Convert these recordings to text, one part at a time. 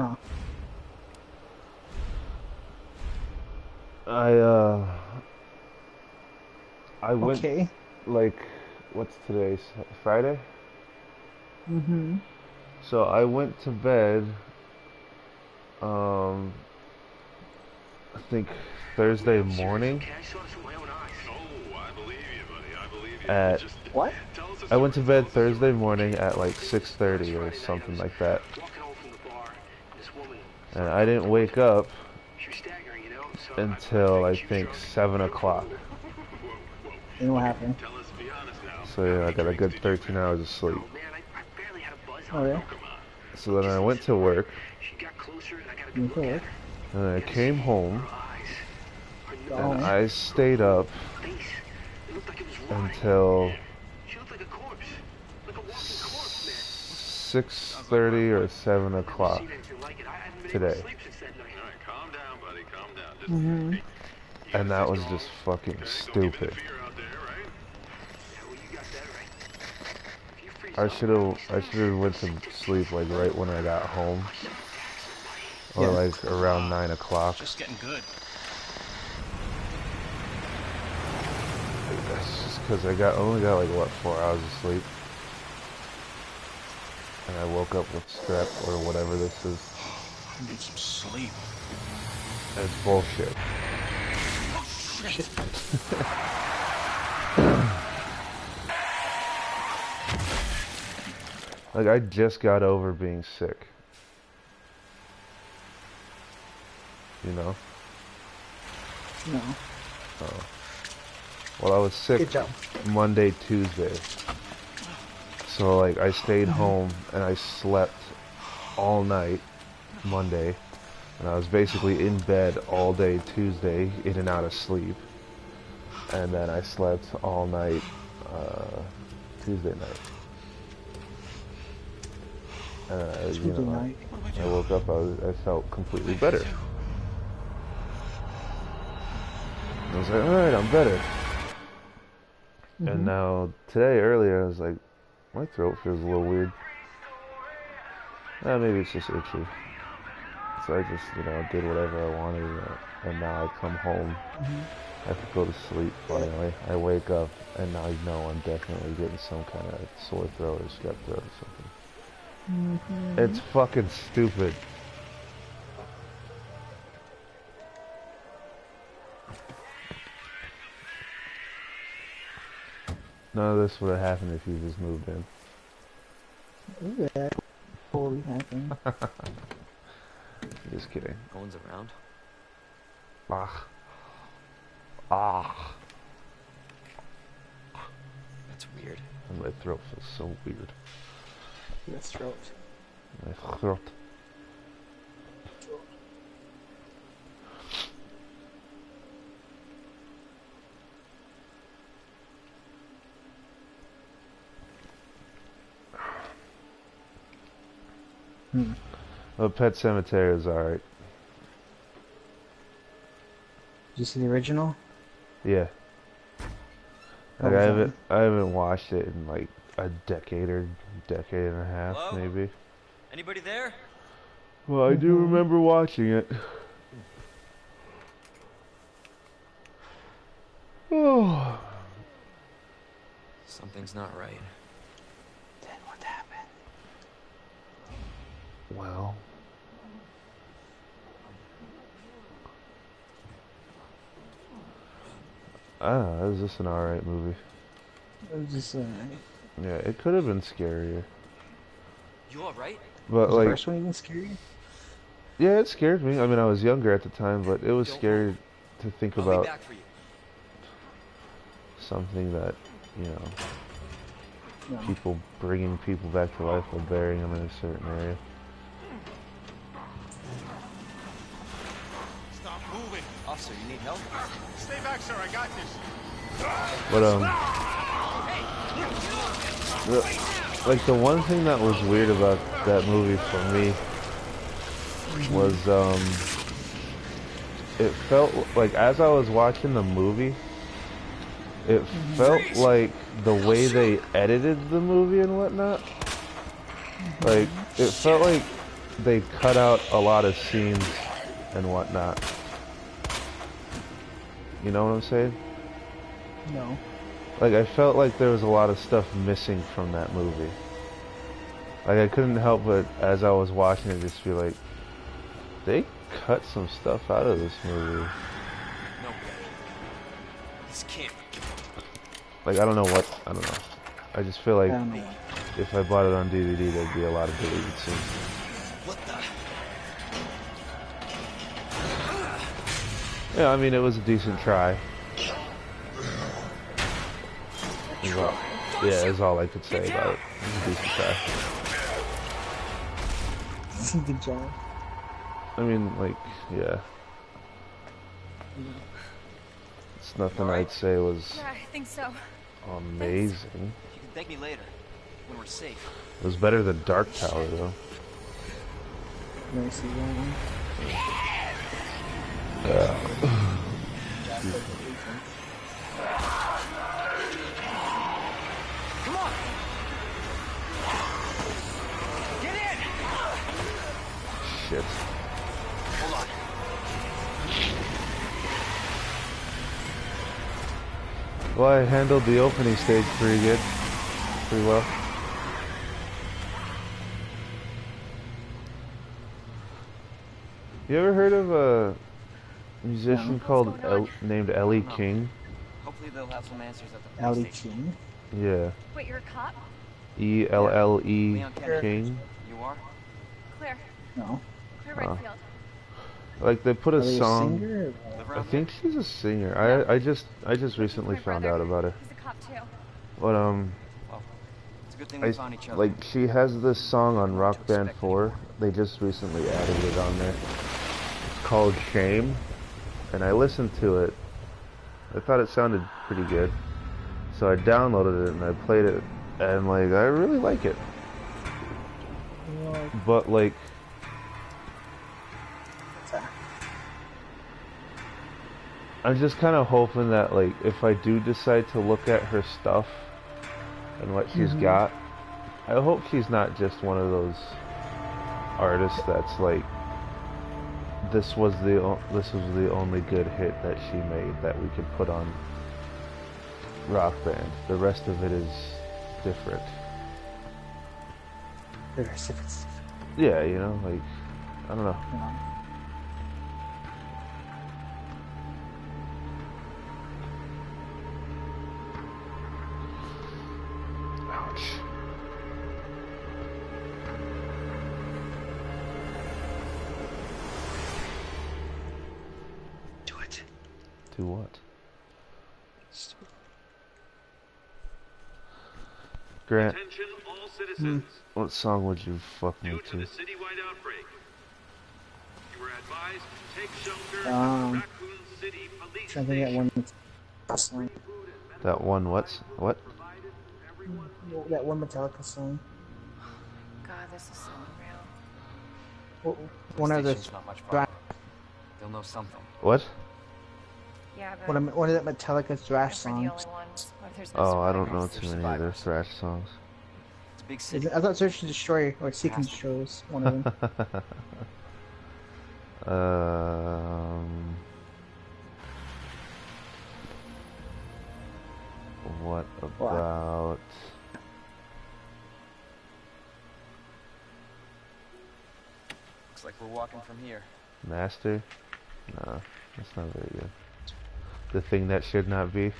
Huh. I uh I went Okay. like what's today's Friday? Mm-hmm. So I went to bed um I think Thursday morning at What? I went to bed Thursday morning at like 6:30 or something like that. And I didn't wake up until I think 7 o'clock. And what happened? So yeah, I got a good 13 hours of sleep. Okay. So then I went to work You to work. and I came home Got and home. I stayed up until 6:30 or 7 o'clock today. Mm-hmm. And that was just fucking stupid. I should have went to sleep like right when I got home or Yeah. like around 9 o'clock. Just getting good. That's just because only got like what 4 hours of sleep, and I woke up with strep or whatever this is. I need some sleep. It's bullshit. Oh, shit. Like I just got over being sick, you know? No. Oh. Well, I was sick Good job. Monday, Tuesday. So like I stayed Mm-hmm. home and I slept all night Monday, and I was basically in bed all day Tuesday, in and out of sleep. And then I slept all night Tuesday night. And Tuesday night. What do I I do? woke up, I felt completely What do better. I do? I was like, alright, I'm better. And Mm-hmm. now, today, earlier, I was like, my throat feels a little weird. Maybe it's just itchy. So I just, did whatever I wanted, and now I come home. Mm-hmm. I have to go to sleep finally. I wake up, and I know I'm definitely getting some kind of sore throat or strep throat or something. Mm-hmm. It's fucking stupid. None of this would have happened if you just moved in. Ooh, that totally happened. Just kidding. No one's around. Ah. Ah. That's weird. And my throat feels so weird. Your throat. My throat. Hmm. Pet Cemetery is alright. Did you see the original? Yeah. How Like was that? I haven't watched it in like a decade or decade and a half, Hello? maybe. Anybody there? Well, I do Mm-hmm. remember watching it. Oh. Something's not right. Then what happened? Well. I don't know, it was just an alright movie. It was just Yeah, it could have been scarier. You alright? But was the like, first one even scary? yeah, it scared me. I mean, I was younger at the time, but it was Don't scary move. to think I'll be about back for you. something that, No. people bringing people back to life or burying them in a certain area. Stop moving. Officer, you need help? Stay back, sir. I got this. But like the one thing that was weird about that movie for me was it felt like as I was watching the movie, it felt like the way they edited the movie and whatnot. Like it felt like they cut out a lot of scenes and whatnot. You know what I'm saying? No. Like, I felt like there was a lot of stuff missing from that movie. Like, I couldn't help but, as I was watching it, just be like, they cut some stuff out of this movie. No way. This can't. Like, I don't know. I just feel I like don't know why. if I bought it on DVD, there'd be a lot of deleted scenes. What the? Yeah, I mean, it was a decent try. Yeah, is all I could say about it. It was a decent try. Good job. I mean, like, yeah. It's nothing I'd say was Yeah, I think so. amazing. You can thank me later, when we're safe. It was better than Dark Tower, though. Never see that one. Come on! Get in! Shit. Hold on. Well, I handled the opening stage pretty good. Pretty well. You ever heard of a musician called named Ellie King? Hopefully they'll have some answers at the Ellie police station. King. Yeah. Wait, you're a cop? ELLE Leon Kennedy. King. You are? Claire. No. Claire Redfield. Like they put a Ellie song. singer? Live I around think she's a singer. I just recently My found brother. out about her. He's a cop too. But Well, it's a good thing we found each other. like she has this song on Rock to Band expect 4. They just recently added it on there. It's called Shame, and I listened to it. I thought it sounded pretty good, so I downloaded it and I played it, and like I really like it. But like, What's that? I'm just kind of hoping that like if I do decide to look at her stuff and what she's got, I hope she's not just one of those artists that's like this was the only good hit that she made that we could put on Rock Band. The rest of it is different. There's if it's Yeah, you know, like I don't know. Ouch. do it. Do what? Grant, Attention all citizens. what song would you fuck me Due to to? the citywide outbreak, you were advised to take shelter at Um, the Raccoon City Police I think that Station. one song. That one what? What? That one Metallica song. God, this is so unreal. One of the Station's not much farther. They'll know something. What? Yeah, but one of that Metallica thrash if we're the only songs. ones, what if there's no Oh, I don't know survivors? too many of their thrash songs. It's a big Is city. it, I thought Search and Destroy or Seek and Destroy was one of them. What about Looks like we're walking from here. Master? No, that's not very good. The thing that should not be.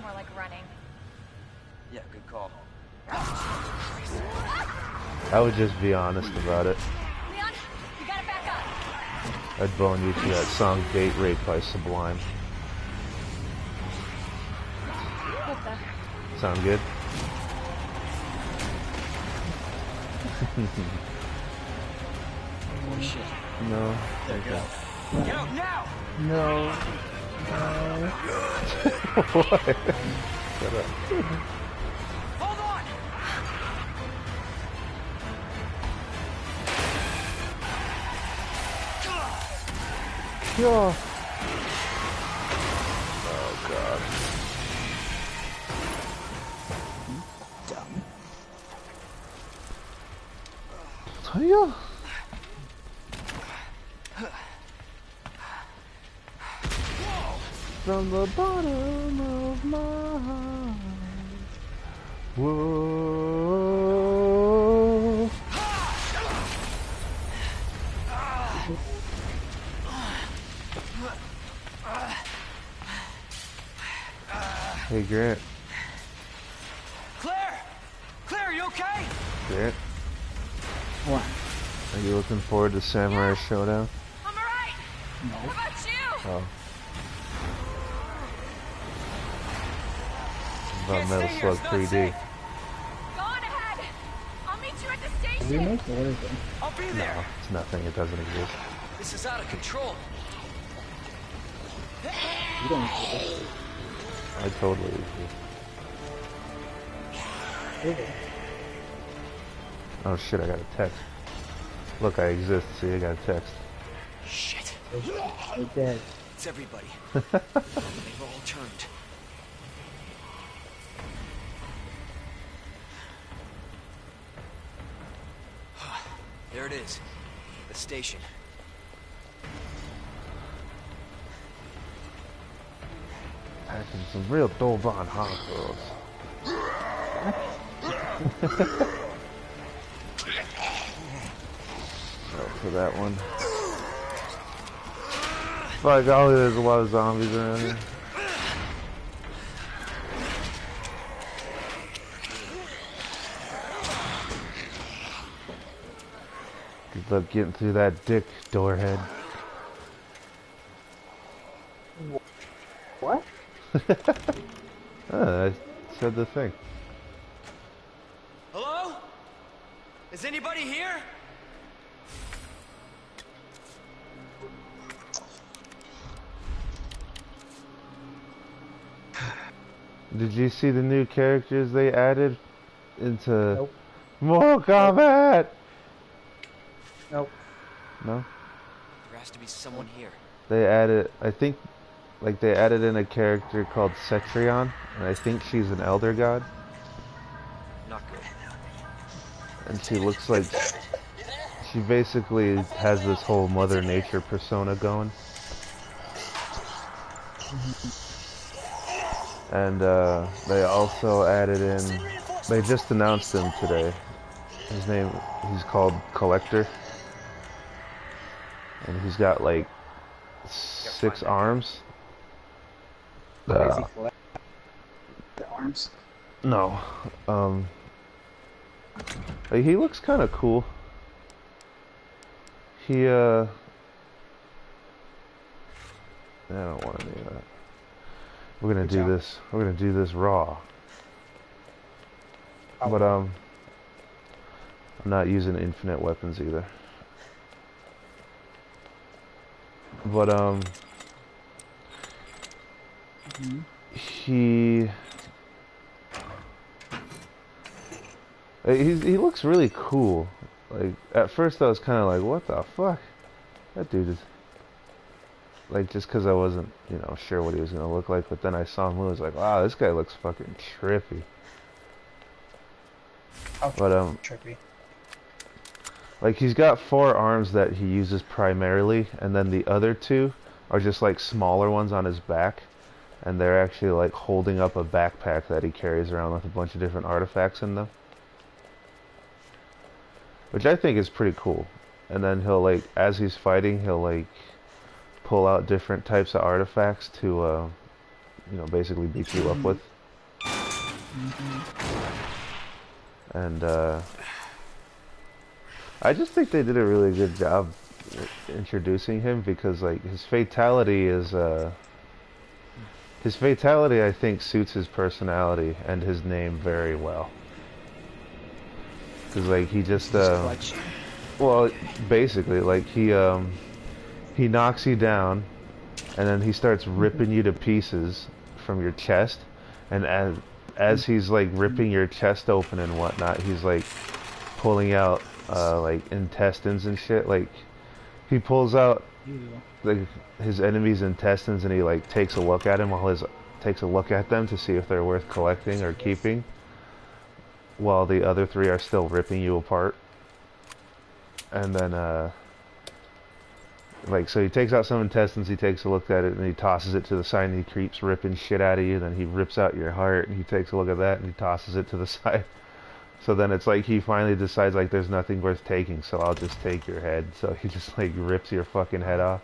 More like running. Yeah, good call. I would just be honest about it. Leon, you gotta back up. I'd bone you to that song Date Rape by Sublime. What the? Sound good? Holy shit. No. There you go. Get out now! No. What? Shut up. Hold on! Yeah. Oh god. Dumb. Hiya. From the bottom of my heart. Whoa. Hey Grant. Claire! Claire, are you okay? Grant, What? are you looking forward to Samurai Showdown? I'm alright. What about you? Oh. About Can't Metal stay here, Slug it's not 3D. safe. Go on ahead. I'll meet you at the station. Remake or what is it? I'll be there. No, it's nothing. It doesn't exist. This is out of control. You don't exist. I totally exist. Okay. Oh shit, I got a text. Look, I exist. See, I got a text. Shit. You're dead. It's everybody. They've all turned. There it is. The station. Packing some real Doban hot girls. For that one. By golly, there's a lot of zombies around here. Good luck getting through that dick, doorhead. What? I said the thing. Hello? Is anybody here? Did you see the new characters they added into Nope. Mortal Kombat? Nope. No? There has to be someone here. They added, I think, like they added in a character called Cetrion, and I think she's an elder god, Not good. and she looks like, she basically has this whole Mother Nature persona going. And they also added in, they just announced him today. His name, he's called Collector. And he's got like 6 arms. Is he collect the arms? No. Like, he looks kind of cool. He, I don't want any of that. We're gonna do this. We're gonna do this raw. But I'm not using infinite weapons either. But he looks really cool. Like at first I was kind of like, what the fuck? That dude is like, just because I wasn't, you know, sure what he was gonna look like, but then I saw him and I was like, wow, this guy looks fucking trippy. But trippy. like he's got 4 arms that he uses primarily, and then the other 2 are just like smaller ones on his back, and they're actually like holding up a backpack that he carries around with a bunch of different artifacts in them, which I think is pretty cool. And then he'll like, as he's fighting, he'll like pull out different types of artifacts to you know, basically beat you up with. And I just think they did a really good job introducing him, because like his fatality is I think suits his personality and his name very well. Cause like he just well, basically like he knocks you down, and then he starts ripping you to pieces from your chest, and as he's like ripping your chest open and whatnot, he's like pulling out like intestines and shit. Like he pulls out like his enemy's intestines, and he like takes a look at him takes a look at them to see if they're worth collecting or keeping, while the other 3 are still ripping you apart. And then, like, so he takes out some intestines, he takes a look at it, and he tosses it to the side, and he keeps ripping shit out of you. Then he rips out your heart, and he takes a look at that, and he tosses it to the side. So then it's like he finally decides, like, there's nothing worth taking, so I'll just take your head. So he just, like, rips your fucking head off,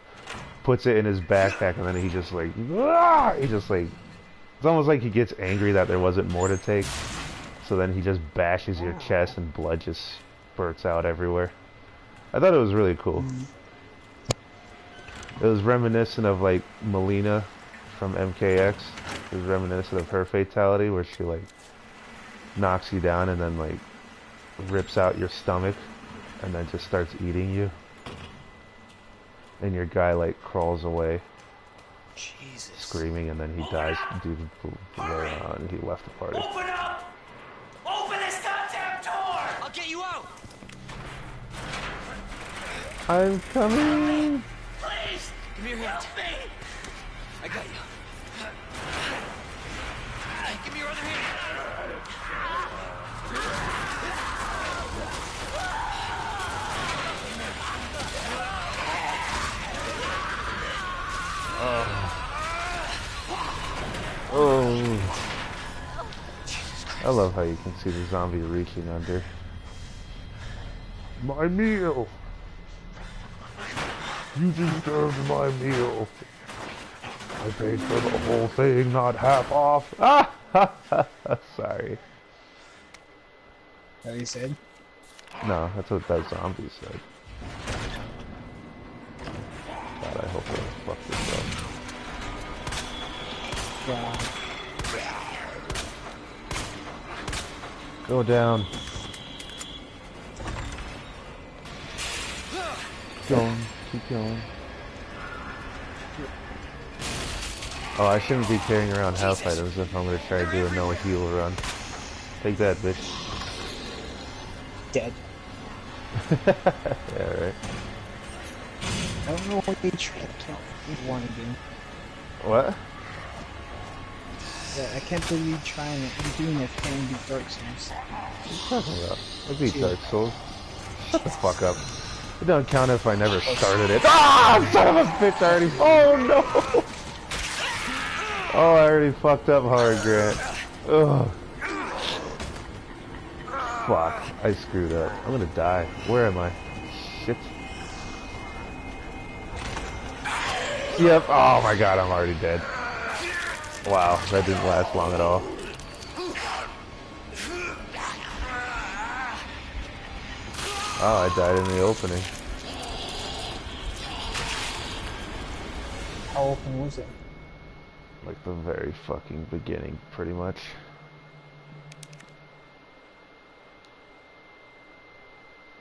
puts it in his backpack, and then he just, like, he just, like, it's almost like he gets angry that there wasn't more to take. So then he just bashes your chest, and blood just spurts out everywhere. I thought it was really cool. It was reminiscent of, like, Melina from MKX. It was reminiscent of her fatality, where she, like, knocks you down and then, like, rips out your stomach and then just starts eating you. And your guy, like, crawls away, Jesus. screaming, and then he dies due to and he left the party. Open up! Open this goddamn door! I'll get you out. I'm coming! Please! Give me your hand. Help me! I got you. Give me your other hand. Oh. I love how you can see the zombie reaching under. My meal! You disturbed my meal. I paid for the whole thing, not half off. Ah! Sorry. What he said? No, that's what that zombie said. God, I hope I don't fuck this up. Yeah. Go down. Keep going. Keep going. Oh, I shouldn't be carrying around health items if I'm gonna try to do a no heal run. Take that, bitch. Dead. Yeah, right. I don't know what they tried to kill. One again. What? Yeah, I can't believe you trying it. You're doing it and beat Dark Souls. What are you talking about? I beat Dark Souls. Shut the fuck up. It don't count if I never started it. Ah! Son of a bitch, I already... Oh, no! Oh, I already fucked up hard, Grant. Ugh. Fuck. I screwed up. I'm gonna die. Where am I? Shit. Yep. Oh my god, I'm already dead. Wow, that didn't last long at all. Oh, I died in the opening. How open was it? Like the very fucking beginning, pretty much.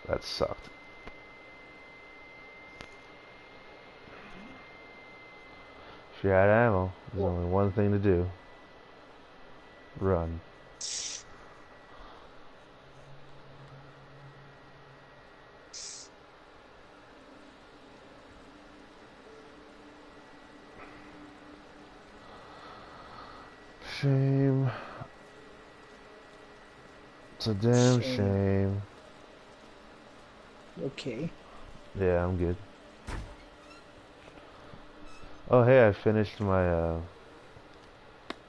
That sucked. If you're out of ammo, there's only one thing to do. Run. Shame. It's a damn shame. Okay. Yeah, I'm good. Oh, hey, I finished my,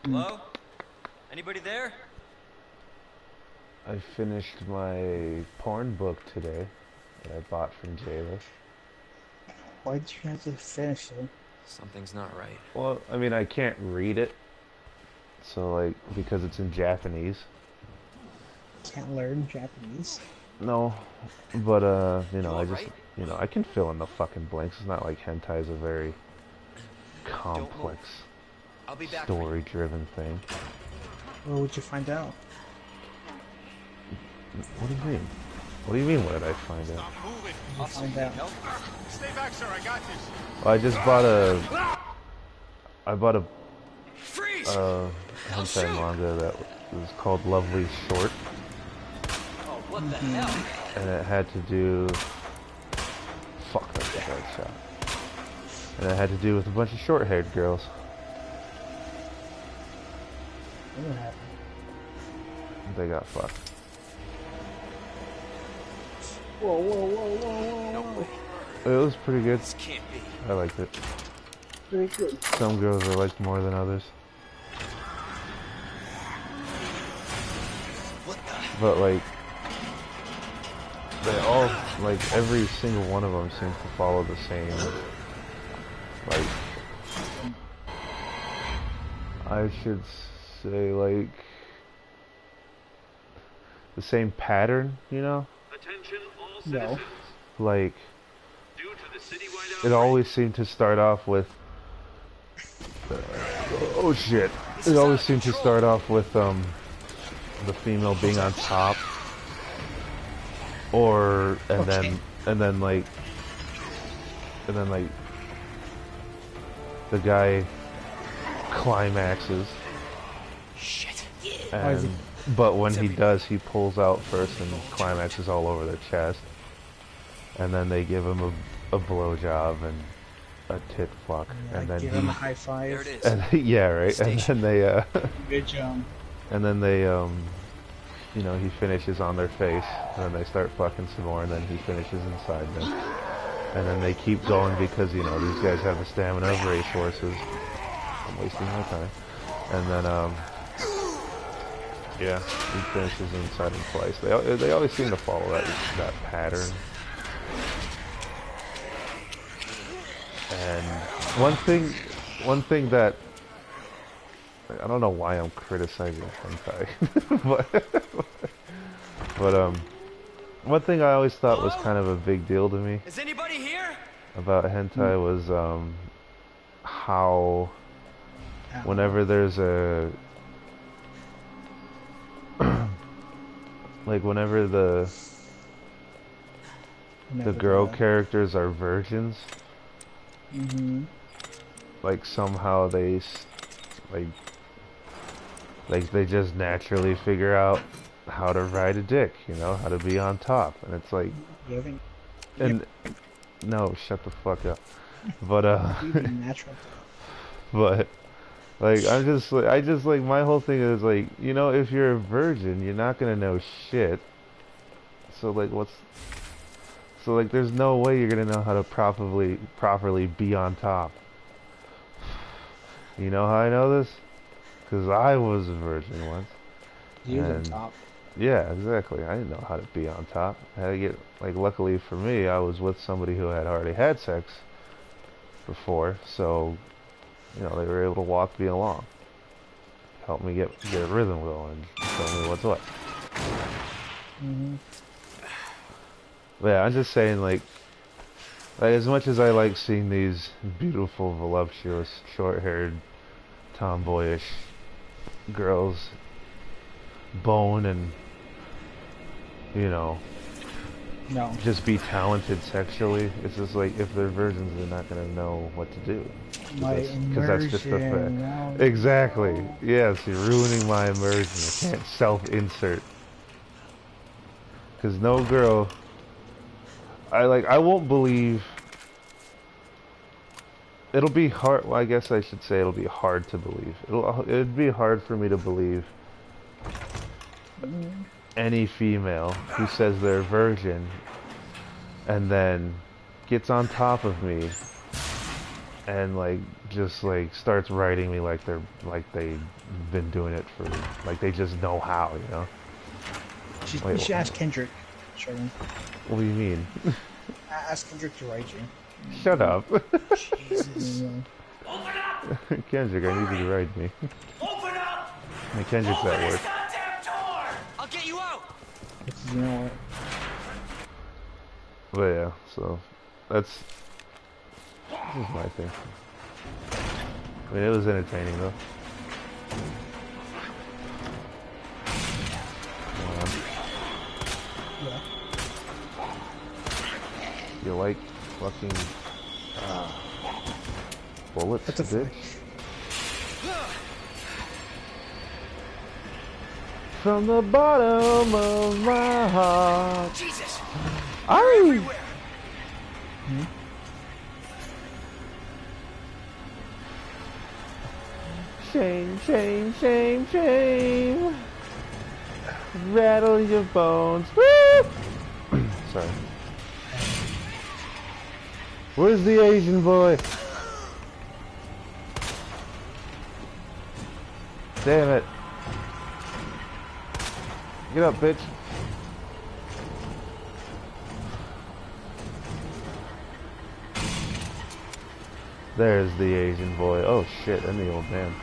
Hello? Anybody there? I finished my porn book today that I bought from Jayla. Why did you have to finish it? Something's not right. Well, I mean, I can't read it. So, like, because it's in Japanese. Can't learn Japanese. No, but, you know, You I just, alright? you know, I can fill in the fucking blanks. It's not like hentai is a very complex, I'll be back. For you. story-driven thing. What would you find out? What do you mean? What do you mean, what did I find out? What would you find out? Help? Stay back, sir. I got this. Well, I just bought a Freeze! hentai shoot! manga that was called Lovely Short, Oh, what the hell? and it had to do... Fuck, that's a bad shot. And it had to do with a bunch of short-haired girls. What would happen? They got fucked. Whoa, whoa, whoa, whoa, No whoa, way. It was pretty good. This can't be. I liked it. Very good. Some girls I liked more than others. What the? But like, they all, like every single one of them seems to follow the same, like, I should say like, the same pattern, you know? Attention all No. citizens. Like, Due to the citywide it outbreak, always seemed to start off with, oh shit. This It is out always of seemed to control. start off with, the female being on top. Or, and then like, the guy climaxes. Shit. And, but when he does, he pulls out first and climaxes all over their chest. And then they give him a blowjob and a tit fuck. And then Give him a he, high There five. it is. and yeah, right. And then they, Good job. and then they, you know, he finishes on their face, and then they start fucking some more, and then he finishes inside them. And then they keep going because, you know, these guys have the stamina of racehorses. I'm wasting my time. And then, yeah, he finishes inside them twice. They always seem to follow that pattern. And one thing that, I don't know why I'm criticizing hentai, but one thing I always thought was kind of a big deal to me Is anybody here? about hentai was how whenever there's a like whenever the girl characters are virgins, like somehow they like they just naturally figure out how to ride a dick, you know, how to be on top, and it's like, and no, shut the fuck up. But Natural. but like I just like my whole thing is like, you know, if you're a virgin, you're not gonna know shit. So like there's no way you're gonna know how to properly be on top. You know how I know this? Because I was a virgin once. You on And- top. Yeah, exactly. I didn't know how to be on top. I had to get, like, luckily for me, I was with somebody who had already had sex before, so, you know, they were able to walk me along. Help me get a rhythm going, tell me what's what. But yeah, I'm just saying, like, as much as I like seeing these beautiful, voluptuous, short-haired, tomboyish girls bone and, you know, No. just be talented sexually, it's just like, if they're virgins, they're not gonna know what to do. Because that's just the immersion, fact. no. Exactly. Yes, you're ruining my immersion. I can't self-insert. Because no girl... I won't believe... It'll be hard... Well, I guess I should say it'll be hard to believe. It'd be hard for me to believe any female who says they're a virgin and then gets on top of me and like just like starts writing me like they've been doing it for, like they just know how, you know. You should ask Kendrick. Sherman. What do you mean? Ask Kendrick to write you. Shut up. Jesus. Yeah. Open up! Kendrick, I need you to write me. Open up! Hey, Kendrick's Open at this work. goddamn door! I'll get you out. You know what? But yeah, so this is my thing. I mean, it was entertaining though. Yeah. You like fucking bullets, What the bitch? fuck? From the bottom of my heart. Jesus. I Everywhere. shame, shame, shame, shame. Rattle your bones. Woo! sorry. Where's the Asian boy? Damn it. Get up, bitch. There's the Asian boy. Oh shit, and the old man.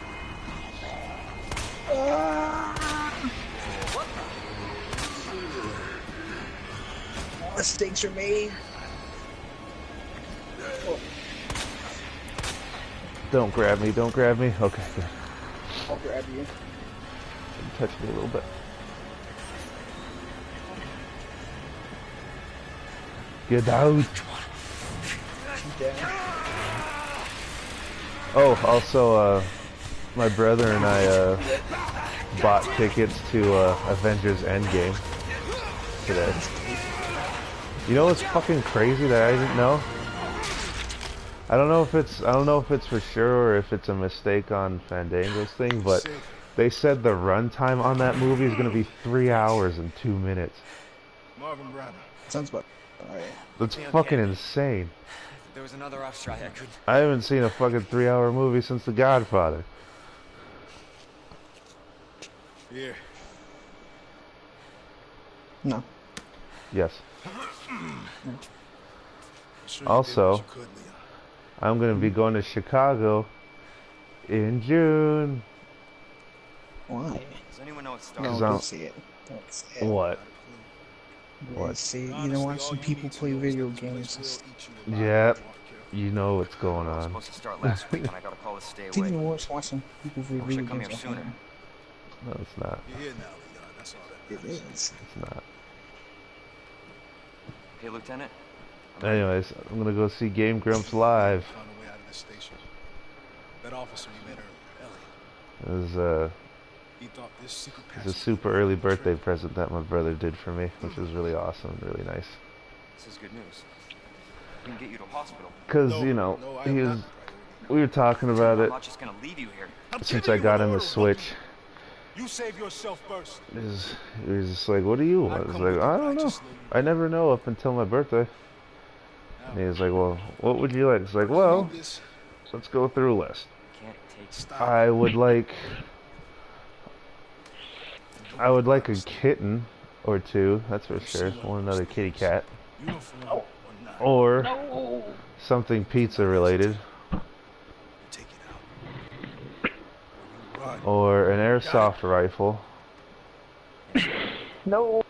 Mistakes are made. Don't grab me, don't grab me. Okay, good. I'll grab you. Touch me a little bit. Get out. Down. Oh, also, my brother and I, bought tickets to, Avengers Endgame today. You know what's fucking crazy that I didn't know? I don't know if it's for sure or if it's a mistake on Fandango's thing, but they said the runtime on that movie is gonna be 3 hours and 2 minutes. Marvin Branagh. Sounds about alright. That's fucking insane. There was another off try I could. I haven't seen a fucking 3-hour movie since The Godfather. Here. No. Yes. Sure Also, you did what you could, Leon. I'm gonna be going to Chicago in June. Why? Does anyone know what started? No, Zone. don't see it. Don't see it. What? What? See, you don't watch some people play video games. Yep. You know what's going I was on. supposed to start last week when I got a call to stay Didn't away. even watch some people play I wish video I'd come games. here sooner. No, it's not. You're here now, Leon. That's all that It matters. is. It's not. Hey, Lieutenant. Anyways, I'm gonna go see Game Grumps live. Found a way out of the station. That officer we met earlier, Elliot. It was He thought this secret it's a passage super early birthday present that my brother did for me, which was really awesome and really nice. This is good news. We can get you to a hospital. Cause No, you know, no, I he am was. not priority. We were talking about I'm it not just gonna leave you here. since I got him the Switch. You save yourself first. He was just like, "What do you want?" I was like, "I don't know. I never know up until my birthday." And he was like, "Well, what would you like?" It's like, "Well, let's go through a list. Can't take Stop. I would like a kitten or two, that's for sure. I want another kitty cat. Uniform or not. Or something pizza related. Take it out. Run. Or an airsoft rifle. No.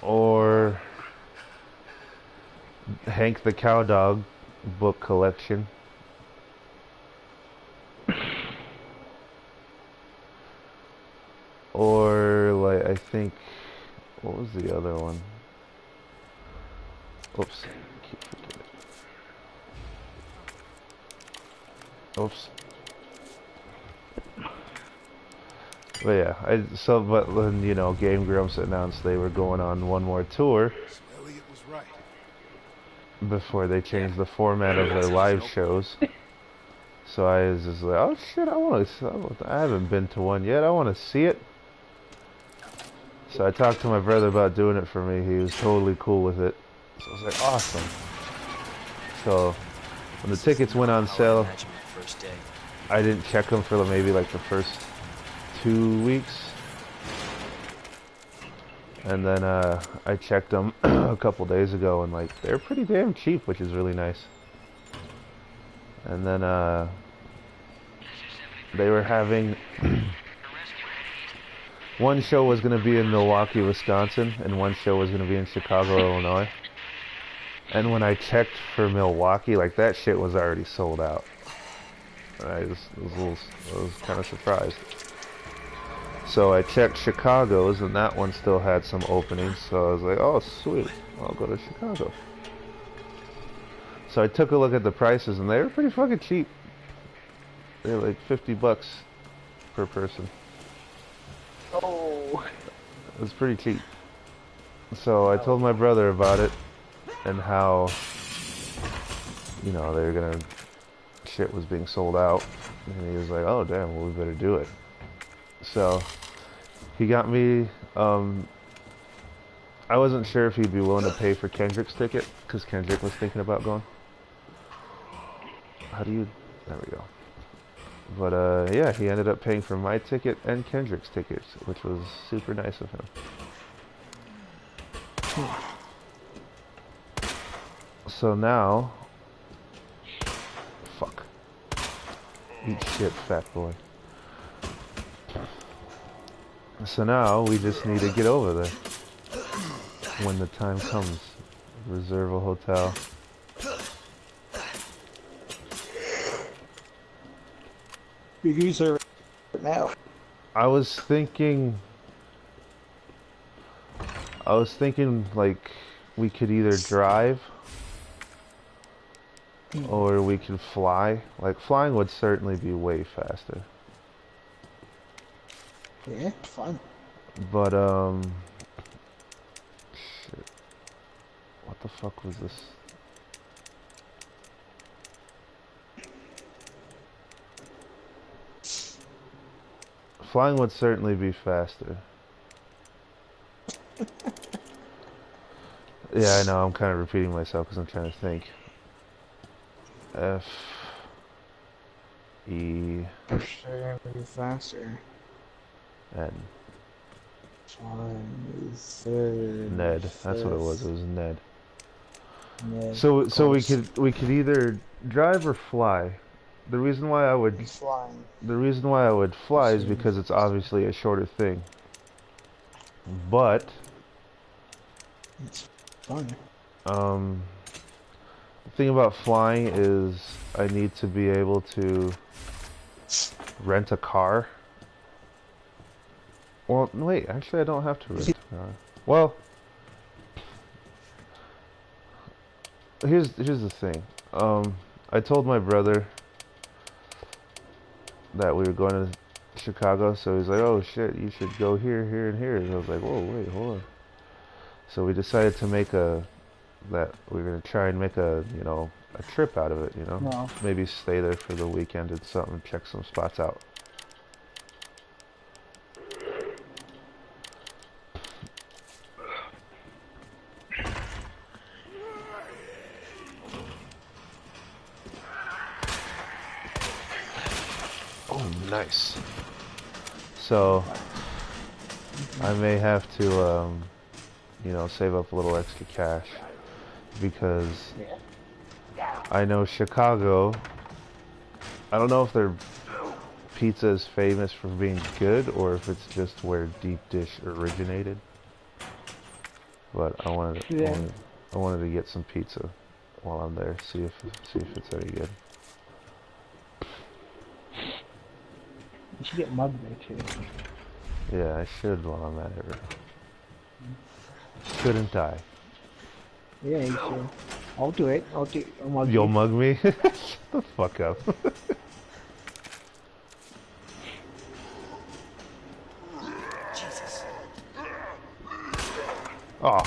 Or Hank the Cowdog book collection. Or, like, I think, what was the other one? Oops. Keep forgetting. Oops. But yeah, but then, you know, Game Grumps announced they were going on one more tour So Elliot was right. before they changed the format of their live shows. So I was just like, oh shit, I haven't been to one yet, I want to see it. So I talked to my brother about doing it for me. He was totally cool with it. So I was like, awesome. So when the tickets went on sale, First day. I didn't check them for maybe like the first 2 weeks. And then I checked them a couple days ago, and like they're pretty damn cheap, which is really nice. And then they were having one show was going to be in Milwaukee, Wisconsin, and one show was going to be in Chicago, Illinois. And when I checked for Milwaukee, like that shit was already sold out. I was kind of surprised. So I checked Chicago's, and that one still had some openings. So I was like, oh sweet, I'll go to Chicago. So I took a look at the prices, and they were pretty fucking cheap. They're like $50 per person. Oh. It was pretty cheap. So I told my brother about it and how, you know, they were gonna, shit was being sold out. And he was like, oh damn, well we better do it. So he got me I wasn't sure if he'd be willing to pay for Kendrick's ticket, because Kendrick was thinking about going. How do you... There we go. But, yeah, he ended up paying for my ticket and Kendrick's tickets, which was super nice of him. So now... Fuck. Eat shit, fat boy. So now, we just need to get over there. When the time comes. Reserve a hotel. You can reserve it now. I was thinking, like, we could either drive or we could fly. Like, flying would certainly be way faster. Yeah, fun. But, shit. What the fuck was this? Flying would certainly be faster. Yeah, I know, I'm kind of repeating myself because I'm trying to think. F... E... For sure, it'll be faster. N. Third, Ned. That's what it was. It was Ned. Ned. So we could either drive or fly. The reason why I would Flying. The reason why I would fly is because it's obviously a shorter thing. But It's fun. the thing about flying is I need to be able to rent a car. Well, wait, actually I don't have to rent a car. Well, here's the thing. I told my brother that we were going to Chicago, so he's like, oh shit, you should go here, here, and here. And I was like, whoa, wait, hold on. So we decided to make we were going to try and make a trip out of it, you know? No. Maybe stay there for the weekend and something, check some spots out. Oh, nice. So, I may have to, save up a little extra cash, because I know Chicago, I don't know if their pizza is famous for being good, or if it's just where deep dish originated, but I wanted to get some pizza while I'm there, see if it's any good. You should get mugged there too. Yeah, I should while I'm at it. Shouldn't I? Yeah, you should. I'll do it. I'll mug You'll you. mug me? Shut the fuck up. Jesus. Oh.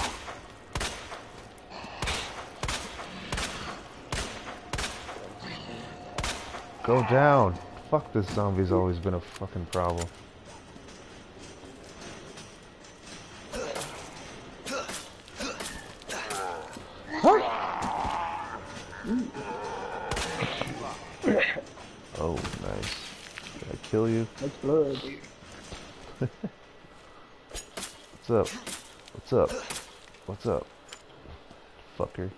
Go down. Fuck, this zombie's always been a fucking problem. Oh, nice. Did I kill you? That's blood, dude. What's up? What's up? What's up? Fucker.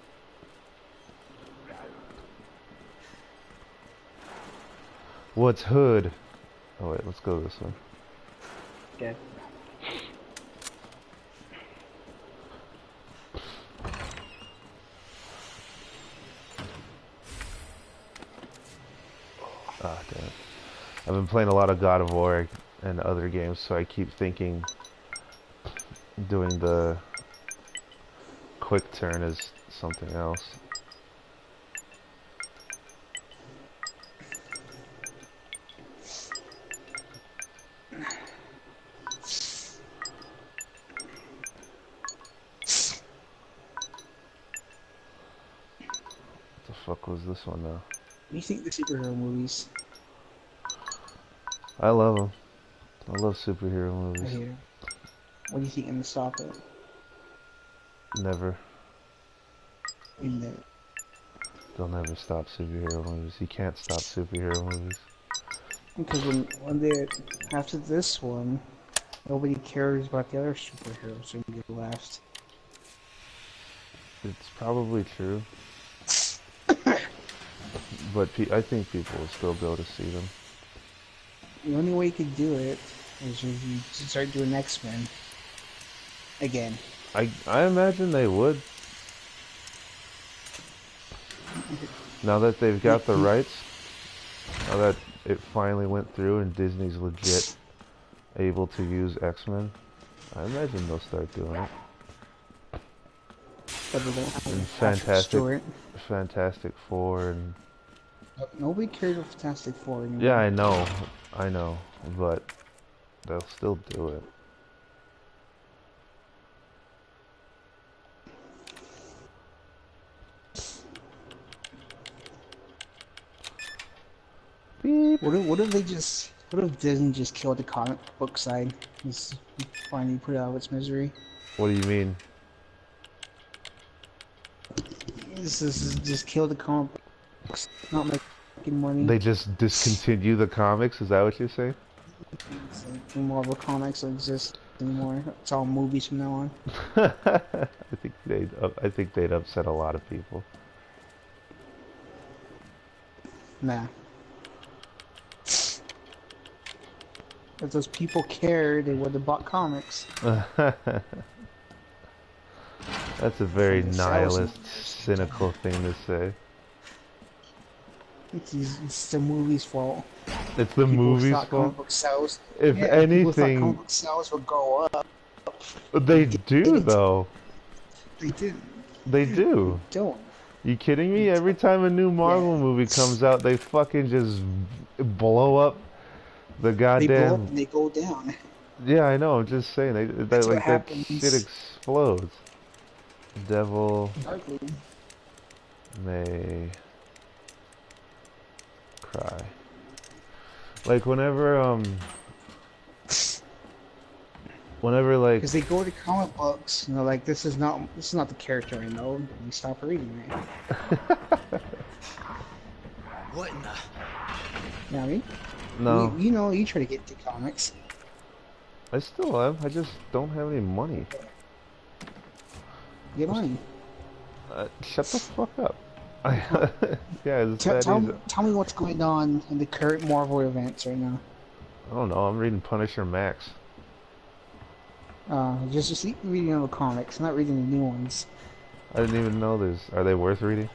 What's hood? Oh wait, let's go this way. Okay. Ah, damn it. I've been playing a lot of God of War and other games, so I keep thinking doing the quick turn is something else. What the fuck was this one now? What do you think of the superhero movies? I love them. I love superhero I movies. hear. What do you think in the stop it? Never. In there. They'll never stop superhero movies. You can't stop superhero movies. Because when they after this one, nobody cares about the other superheroes who get left. It's probably true. But I think people will still go to see them. The only way you could do it is if you start doing X-Men again. I imagine they would. Now that they've got the rights, now that it finally went through and Disney's legit able to use X-Men, I imagine they'll start doing it. But they don't have And to store it. Fantastic Four and... Nobody cares about Fantastic Four anymore. Yeah, I know, but they'll still do it. Beep. What if Disney just killed the comic book side? Just finally put it out of its misery. What do you mean? This is just kill the comic books, not making money. They just discontinue the comics? Is that what you're saying? So Marvel comics don't exist anymore. It's all movies from now on. I think they'd upset a lot of people. Nah. If those people cared, they would have bought comics. That's a very From the nihilist, sales cynical thing to say. It's the movie's fault. It's the People movie's thought comic fault. book sales. If People thought anything, comic book sales would go up. they do didn't. though. They didn't. They do. They don't. You kidding me? Every time a new Marvel movie comes out, they fucking just blow up the They blow up goddamn. and they go down. Yeah, I know. I'm just saying. That's what That happens. shit explodes. Devil Darkly. May Cry. Like whenever like Because they go to comic books, and they're like, this is not the character I know. And you stop reading it. What in the... You know what I mean? no, You know, you try to get to comics. I still am. I just don't have any money. Get money. Shut the fuck up. Yeah, it's that Tell easy. me what's going on in the current Marvel events right now. I don't know. I'm reading Punisher Max. Just reading all the comics, not reading the new ones. I didn't even know there's. Are they worth reading?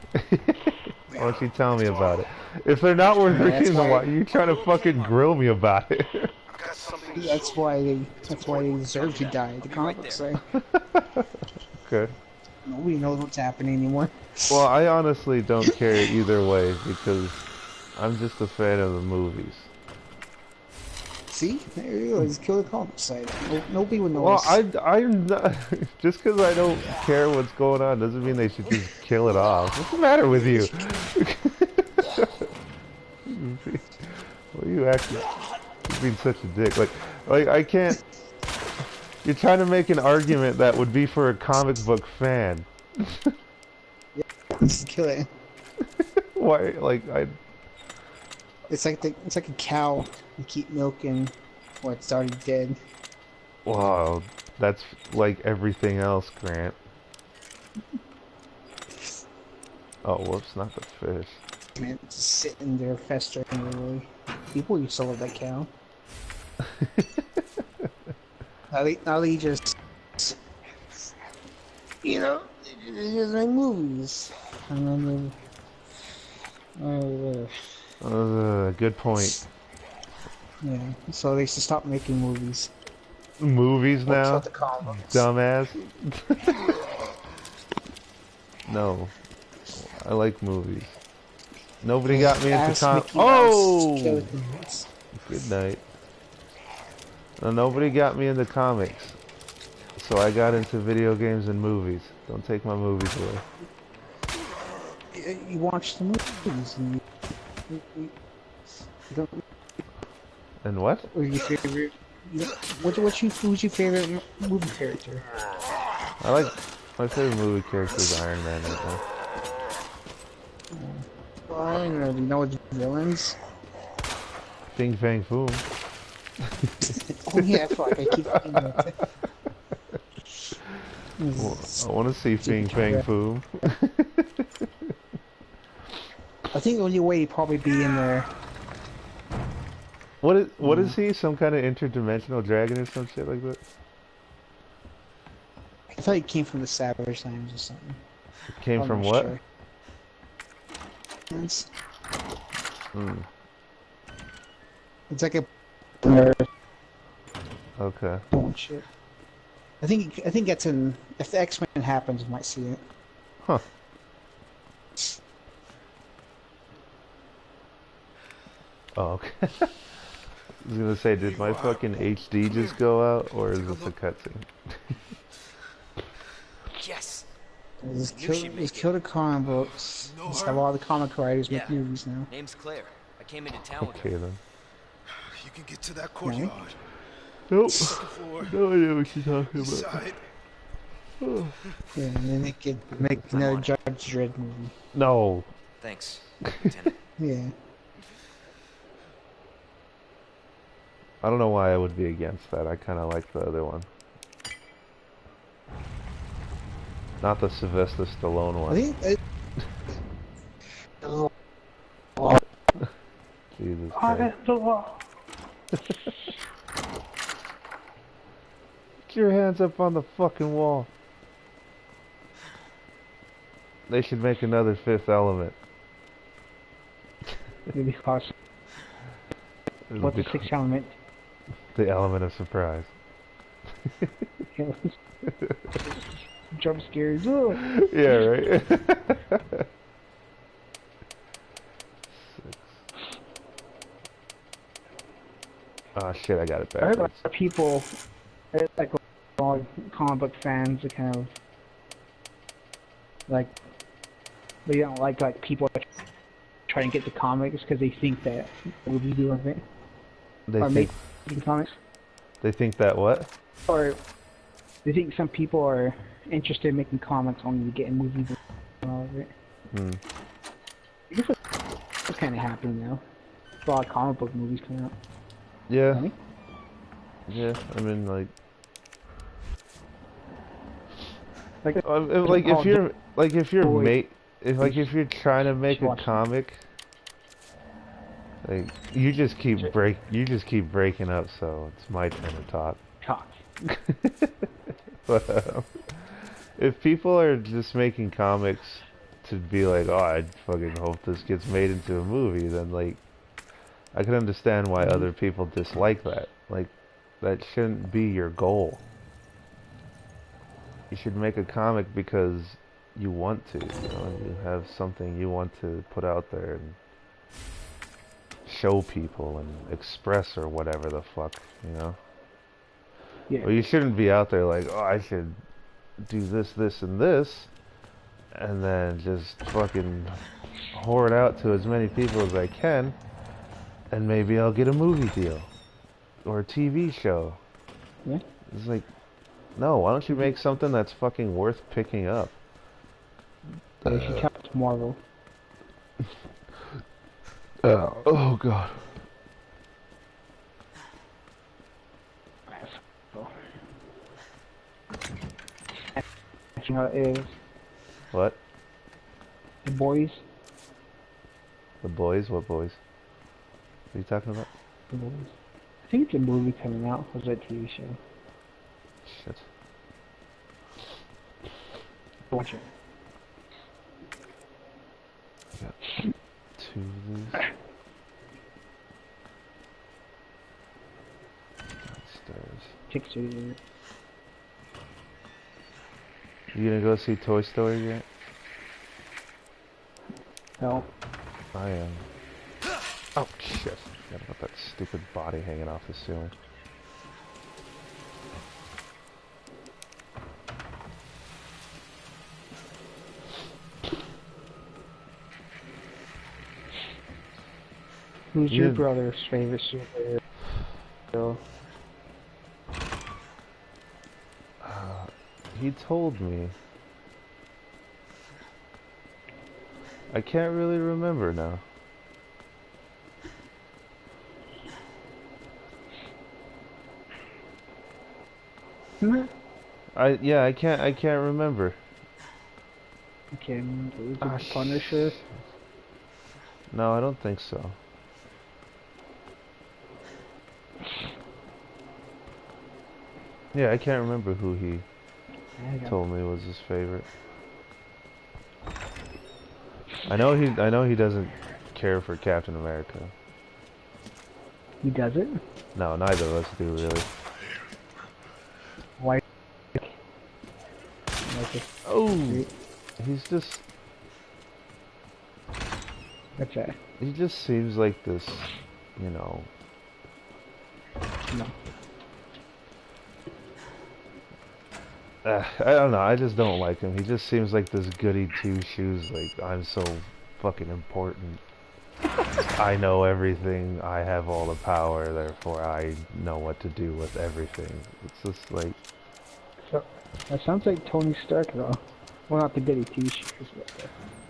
Why don't you tell me about it? If they're not worth Yeah, that's reading, then why- why are you trying to fucking grill me about it? That's why they deserve to die. The comic books say. Okay. Nobody knows what's happening anymore. Well, I honestly don't care either way because I'm just a fan of the movies. See, there you go. Just kill the comic side. Nobody would Well, notice. I'm not, just because I don't care what's going on doesn't mean they should just kill it off. What's the matter with you? What are you acting? You're being such a dick. Like I can't. You're trying to make an argument that would be for a comic book fan. Just kill it. Why? Like I. It's like a cow. You keep milking, or it's already dead. Wow, that's like everything else, Grant. Oh, whoops, not the fish. And it's sitting there festering literally. People used to love that cow. now they just, you know, they just make movies. And then Good point. yeah, so they should stop making movies. Movies now? The comics. Dumbass. No. I like movies. Nobody got me into Ask comics. Mickey Mouse Oh! to kill the comics. Good night. No, nobody got me into comics. So I got into video games and movies. Don't take my movies away. You watch the movies and you don't. And what? What's your favorite? Who's your favorite movie character? I like My favorite movie character is Iron Man right now. Well, I don't really know the villains. Fing Fang Foom. Oh yeah, fuck, I keep thinking about it. I want to see Fing Fang Foom. I think the only way he'd probably be in there. What is he? Some kind of interdimensional dragon or some shit like that? I thought he came from the Savage Lands or something. Came I'm from not what? sure. It's like a Okay. oh shit. I think that's in. If the X-Men happens, we might see it. Huh. Oh, okay. I was gonna say, did my fucking HD just go out, or is this a cutscene? Yes. Just kill the comic books. Just have all the comic writers make Yeah. movies now. Name's Claire. I came into town with Okay her. then. You can get to that courtyard. Nope. Second floor. No idea what you're talking East about. side. Yeah, and then they could make another Judge Dredd movie. No. Thanks, Lieutenant. Yeah. I don't know why I would be against that. I kind of like the other one. Not the Sylvester Stallone I one. think it, Jesus Christ. Get your hands up on the fucking wall. They should make another Fifth Element. maybe cost. It'll What's be the sixth element? the element of surprise. Jump scares. Ugh. Yeah, right? Oh shit, I got it I heard a lot backwards. of people, like all comic book fans, are kind of like they don't like people trying to get the comics because they think that movies do of it They or think making comics, that what? or they think some people are interested in making comics only to get in movies and all of it. Hmm. I guess what's kind of happening now. There's a lot of comic book movies coming out. Yeah. Right? Yeah, I mean like Like, if you're Boy. if you're trying to make a Watch it. comic, like you just keep breaking up, so it's my turn to talk. talk. But if people are just making comics to be like, oh, I fucking hope this gets made into a movie, then like I can understand why other people dislike that. Like that shouldn't be your goal. You should make a comic because you want to, you know, you have something you want to put out there and show people and express or whatever the fuck, you know? Yeah. Well, you shouldn't be out there like, oh, I should do this, this, and this, and then just fucking whore it out to as many people as I can, and maybe I'll get a movie deal or a TV show. Yeah. It's like, no, why don't you make something that's fucking worth picking up? They should count Marvel. Oh god. You know, is What? The Boys. The Boys? What boys? What are you talking about? The Boys. I think it's a movie coming out. Was that TV show? Shit. Watch it. I got two of these. Downstairs. Kickstarter. You gonna go see Toy Story yet? No. I am. Oh shit. Forgot about that stupid body hanging off the ceiling. Who's your Yeah. brother's favorite superhero? He told me I can't really remember now. I can't remember. Okay, was it Ah, the Punisher? No, I don't think so. Yeah, I can't remember who he told me was his favorite. I know he doesn't care for Captain America. He does it? No, neither of us do really. Why? Oh, he's just What's that? he just seems like this, you know. No. I don't know. I just don't like him. He just seems like this goody two shoes. Like, I'm so fucking important. I know everything. I have all the power. Therefore, I know what to do with everything. It's just like. So, that sounds like Tony Stark, though. Well, not the goody two shoes, but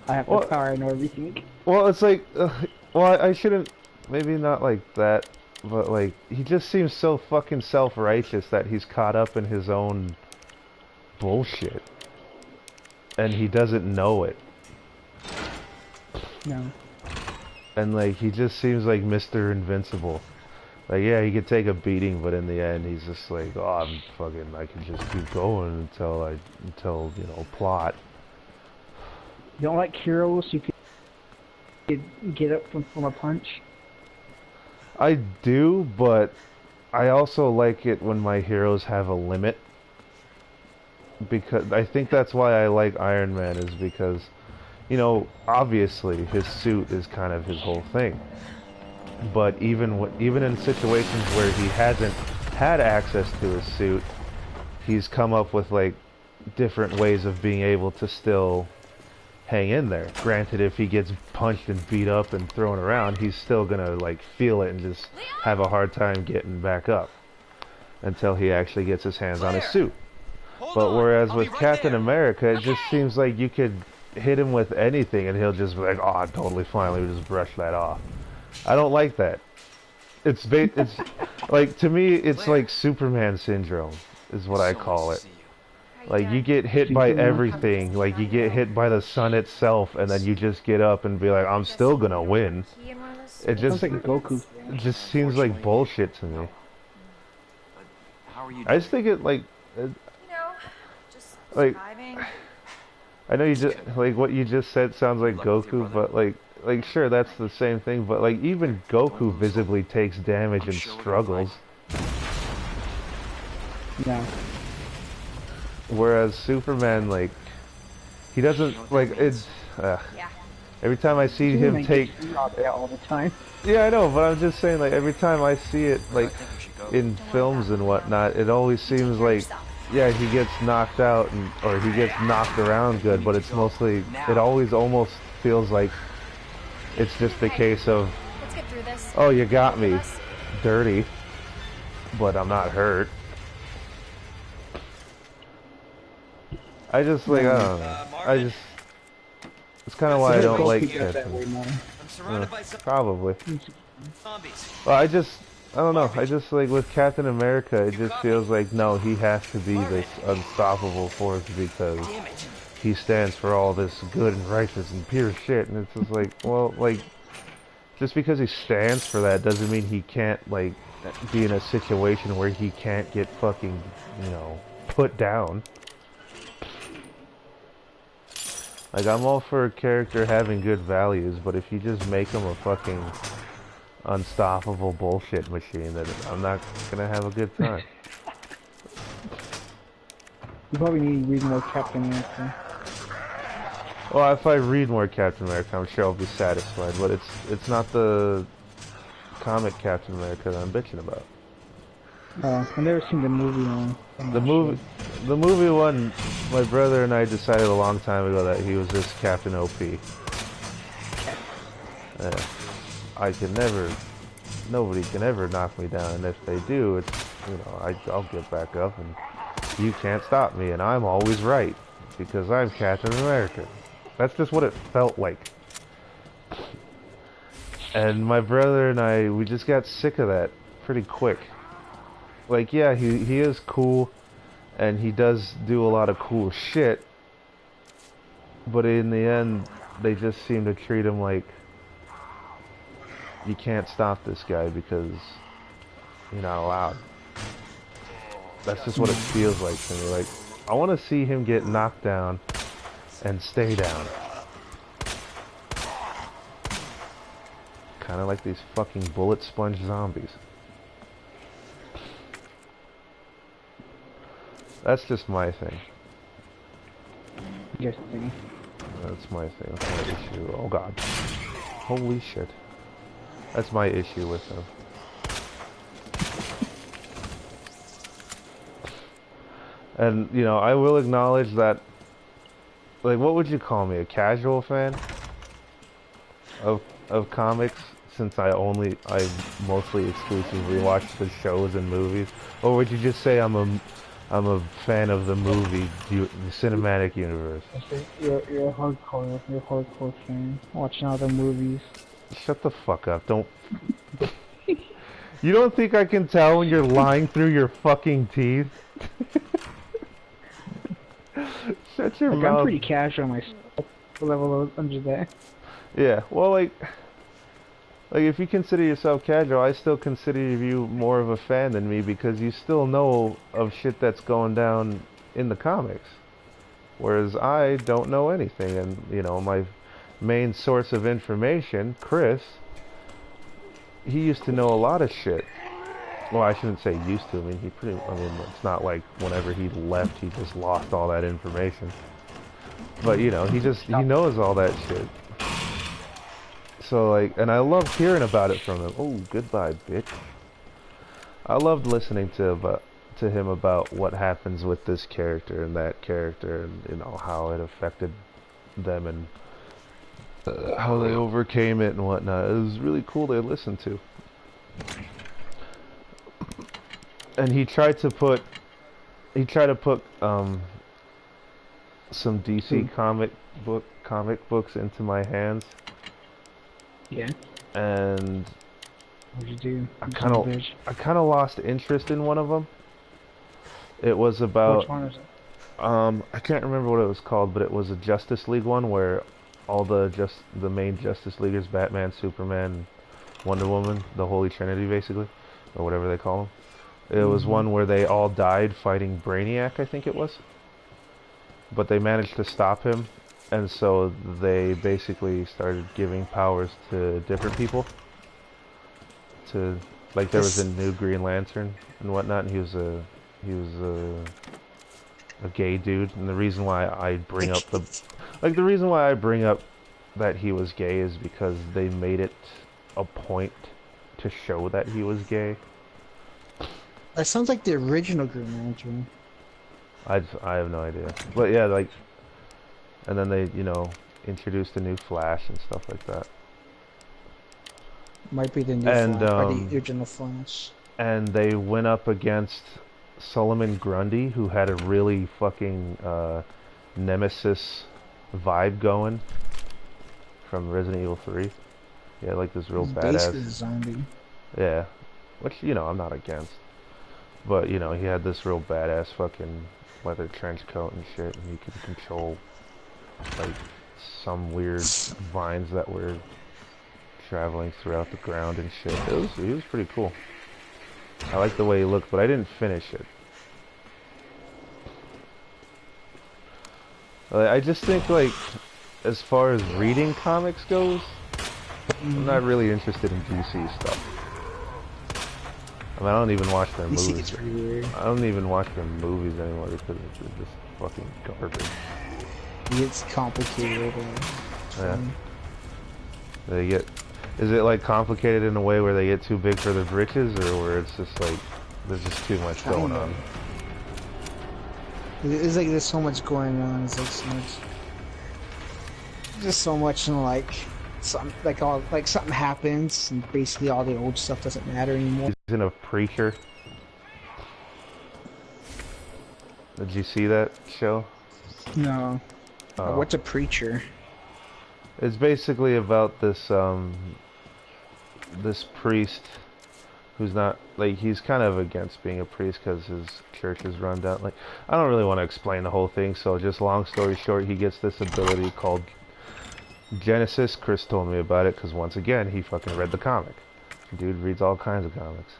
I have the Well, power. I know everything. Well, it's like. Well, I shouldn't. Maybe not like that. But like, he just seems so fucking self-righteous that he's caught up in his own bullshit, and he doesn't know it. No. And like, he just seems like Mr. Invincible. Like, yeah, he could take a beating, but in the end, he's just like, oh, I can just keep going until you know, plot. You don't like heroes you could get up from a punch? I do, but I also like it when my heroes have a limit. Because I think that's why I like Iron Man, is because, you know, obviously his suit is kind of his whole thing. But even in situations where he hasn't had access to his suit, he's come up with like different ways of being able to still hang in there. Granted, if he gets punched and beat up and thrown around, he's still gonna like feel it and just have a hard time getting back up until he actually gets his hands on his suit. But whereas with Captain America, it just seems like you could hit him with anything and he'll just be like, oh, I'm totally fine, let me just brush that off. I don't like that. It's like, to me, it's like Superman syndrome, is what I call it. Like, you get hit by everything, like you get hit by the sun itself, and then you just get up and be like, I'm still gonna win. It just, Sounds like Goku. it just seems like bullshit to me. How are you I just think it, like, like, I know you just, like, what you just said sounds like Goku, but like sure, that's the same thing, but like, even Goku visibly takes damage and struggles. Yeah. Whereas Superman, like, he doesn't, like, it's, every time I see him take, all the time. yeah, I know, but I'm just saying, like, every time I see it, like, in films and whatnot, it always seems like, yeah, he gets knocked out, or he gets knocked around good, but it's mostly, it always almost feels like it's just the case of, Let's get through this. oh, you got me, dirty, but I'm not hurt. I just, like, I don't know, it's kind of why I don't like Captain. I'm surrounded by Probably. zombies. Well, I don't know, I just, like, with Captain America, it just feels like, no, he has to be this unstoppable force because Damn it. he stands for all this good and righteous and pure shit, and it's just like, well, like, just because he stands for that doesn't mean he can't, like, be in a situation where he can't get fucking, you know, put down. Like, I'm all for a character having good values, but if you just make him a fucking unstoppable bullshit machine, then I'm not gonna have a good time. You probably need to read more Captain America. Well, if I read more Captain America, I'm sure I'll be satisfied, but it's not the comic Captain America that I'm bitching about. I've never seen the movie one. The movie one, my brother and I decided a long time ago that he was just Captain OP. Nobody can ever knock me down, and if they do, it's, you know, I'll get back up, and you can't stop me, and I'm always right, because I'm Captain America. That's just what it felt like. And my brother and I, we just got sick of that pretty quick. Like, yeah, he is cool, and he does do a lot of cool shit, but in the end, they just seem to treat him like, you can't stop this guy because you're not allowed. That's just what it feels like to me. Like, I want to see him get knocked down and stay down. Kind of like these fucking bullet sponge zombies. That's just my thing. Yes, thing. That's my thing. That's my issue. Oh god. Holy shit. That's my issue with him. And, you know, I will acknowledge that, like, what would you call me? A casual fan of comics? Since I mostly exclusively watch the shows and movies? Or would you just say I'm a fan of the movie, the cinematic universe? You're a hardcore fan. Watching all the movies. Shut the fuck up. Don't... You don't think I can tell when you're lying through your fucking teeth? Shut your mouth. I'm pretty casual myself. Level under that. Yeah, well, like, if you consider yourself casual, I still consider you more of a fan than me because you still know of shit that's going down in the comics. Whereas I don't know anything, and, you know, my main source of information, Chris, he used to know a lot of shit. Well, I shouldn't say used to. I mean, it's not like whenever he left, he just lost all that information. But, you know, he knows all that shit. So, like, and I loved hearing about it from him. Oh, goodbye, bitch. I loved listening to him about what happens with this character and that character, and, you know, how it affected them and how they overcame it and whatnot. It was really cool to listen to. And he tried to put some DC comic books into my hands. Yeah. And what'd you do? I kind of lost interest in one of them. It was about Which one is it? I can't remember what it was called, but it was a Justice League one where all the main Justice Leaguers, Batman, Superman, Wonder Woman, the Holy Trinity basically, or whatever they call them. It was one where they all died fighting Brainiac, I think it was. But they managed to stop him, and so they basically started giving powers to different people. Like there was a new Green Lantern and whatnot, and he was a gay dude. And the reason why I bring up that he was gay is because they made it a point to show that he was gay. That sounds like the original Green Lantern. I have no idea. But yeah, like, and then they, you know, introduced a new Flash and stuff like that. Might be the new Flash, or the original Flash. And they went up against Solomon Grundy, who had a really fucking Nemesis vibe going from Resident Evil 3. Yeah, like this real badass. Basically a zombie. Yeah, which, you know, I'm not against. But, you know, he had this real badass fucking leather trench coat and shit, and he could control, like, some weird vines that were traveling throughout the ground and shit. He was pretty cool. I liked the way he looked, but I didn't finish it. I just think, like, as far as reading comics goes, I'm not really interested in DC stuff. I mean, I don't even watch their movies. It's pretty weird. I don't even watch their movies anymore because they're just fucking garbage. It's complicated. Yeah. They get... Is it, like, complicated in a way where they get too big for their britches, or where it's just, like, there's just too much going on? It's like there's so much going on. It's like so much... Just so much, and like... something happens, and basically all the old stuff doesn't matter anymore. He's in a Preacher. Did you see that show? No. Oh. What's a Preacher? It's basically about this this priest who's not, like, he's kind of against being a priest because his church is run down. Like, I don't really want to explain the whole thing, so just long story short, he gets this ability called Genesis. Chris told me about it because, once again, he fucking read the comic. Dude reads all kinds of comics.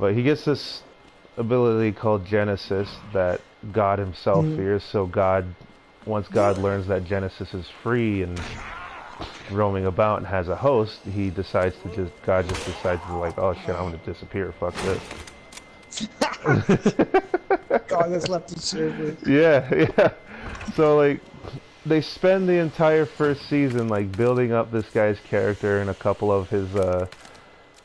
But he gets this ability called Genesis that God himself fears, so once God learns that Genesis is free and roaming about and has a host, God just decides to, like, oh shit, I'm gonna disappear, fuck this. God has left the server. Yeah. So, like, they spend the entire first season, like, building up this guy's character and a couple of his I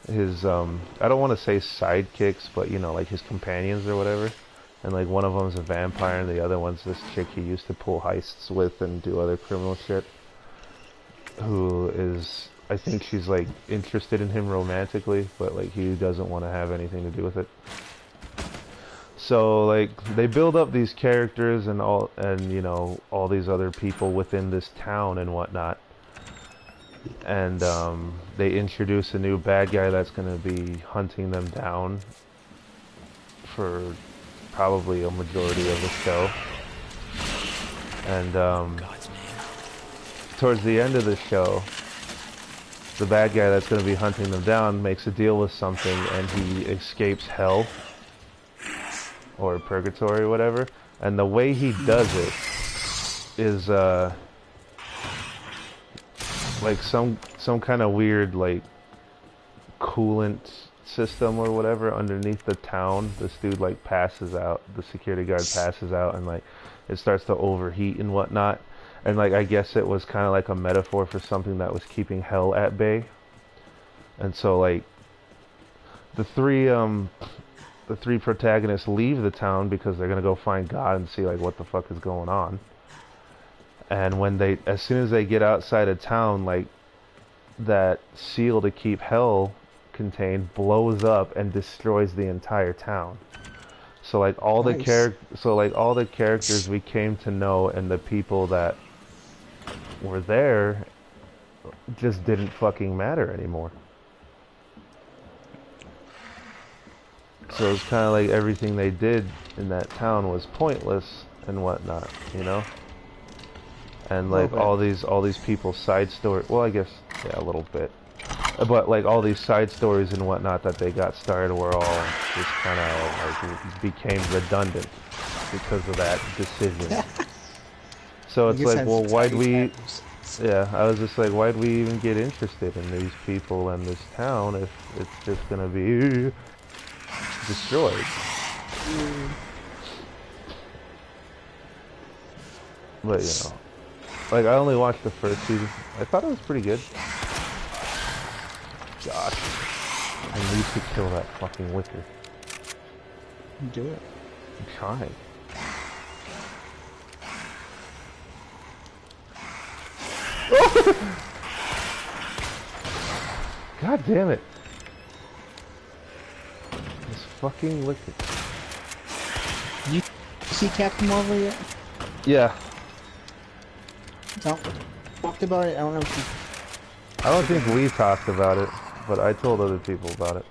don't want to say sidekicks, but, you know, like his companions or whatever. And, like, one of them's a vampire and the other one's this chick he used to pull heists with and do other criminal shit. Who is, I think she's, like, interested in him romantically, but, like, he doesn't want to have anything to do with it. So, like, they build up these characters and you know, all these other people within this town and whatnot. And, they introduce a new bad guy that's gonna be hunting them down for probably a majority of the show. And, towards the end of the show, the bad guy that's going to be hunting them down makes a deal with something and he escapes hell or purgatory or whatever. And the way he does it is like some kind of weird, like, coolant system or whatever underneath the town. This dude, like, passes out, the security guard passes out, and, like, it starts to overheat and whatnot. And, like, I guess it was kind of like a metaphor for something that was keeping hell at bay. And so, like, the three protagonists leave the town because they're gonna go find God and see, like, what the fuck is going on. And as soon as they get outside of town, like, that seal to keep hell contained blows up and destroys the entire town. So, like, all the characters we came to know and the people that were there just didn't fucking matter anymore. So it's kind of like everything they did in that town was pointless and whatnot, you know? And, like, all these people's side story, well, I guess, yeah, a little bit. But, like, all these side stories and whatnot that they got started were all just kind of, like, became redundant because of that decision. So it's like, well, why'd we... Yeah, I was just like, why'd we even get interested in these people and this town if it's just gonna be destroyed? But, you know, like, I only watched the first season. I thought it was pretty good. Gosh, I need to kill that fucking wicker. Do it. I'm trying. God damn it. This fucking wicked. You see Captain Marvel yet? Yeah. No. Talked about it. I don't know if you... I don't think we talked about it, but I told other people about it.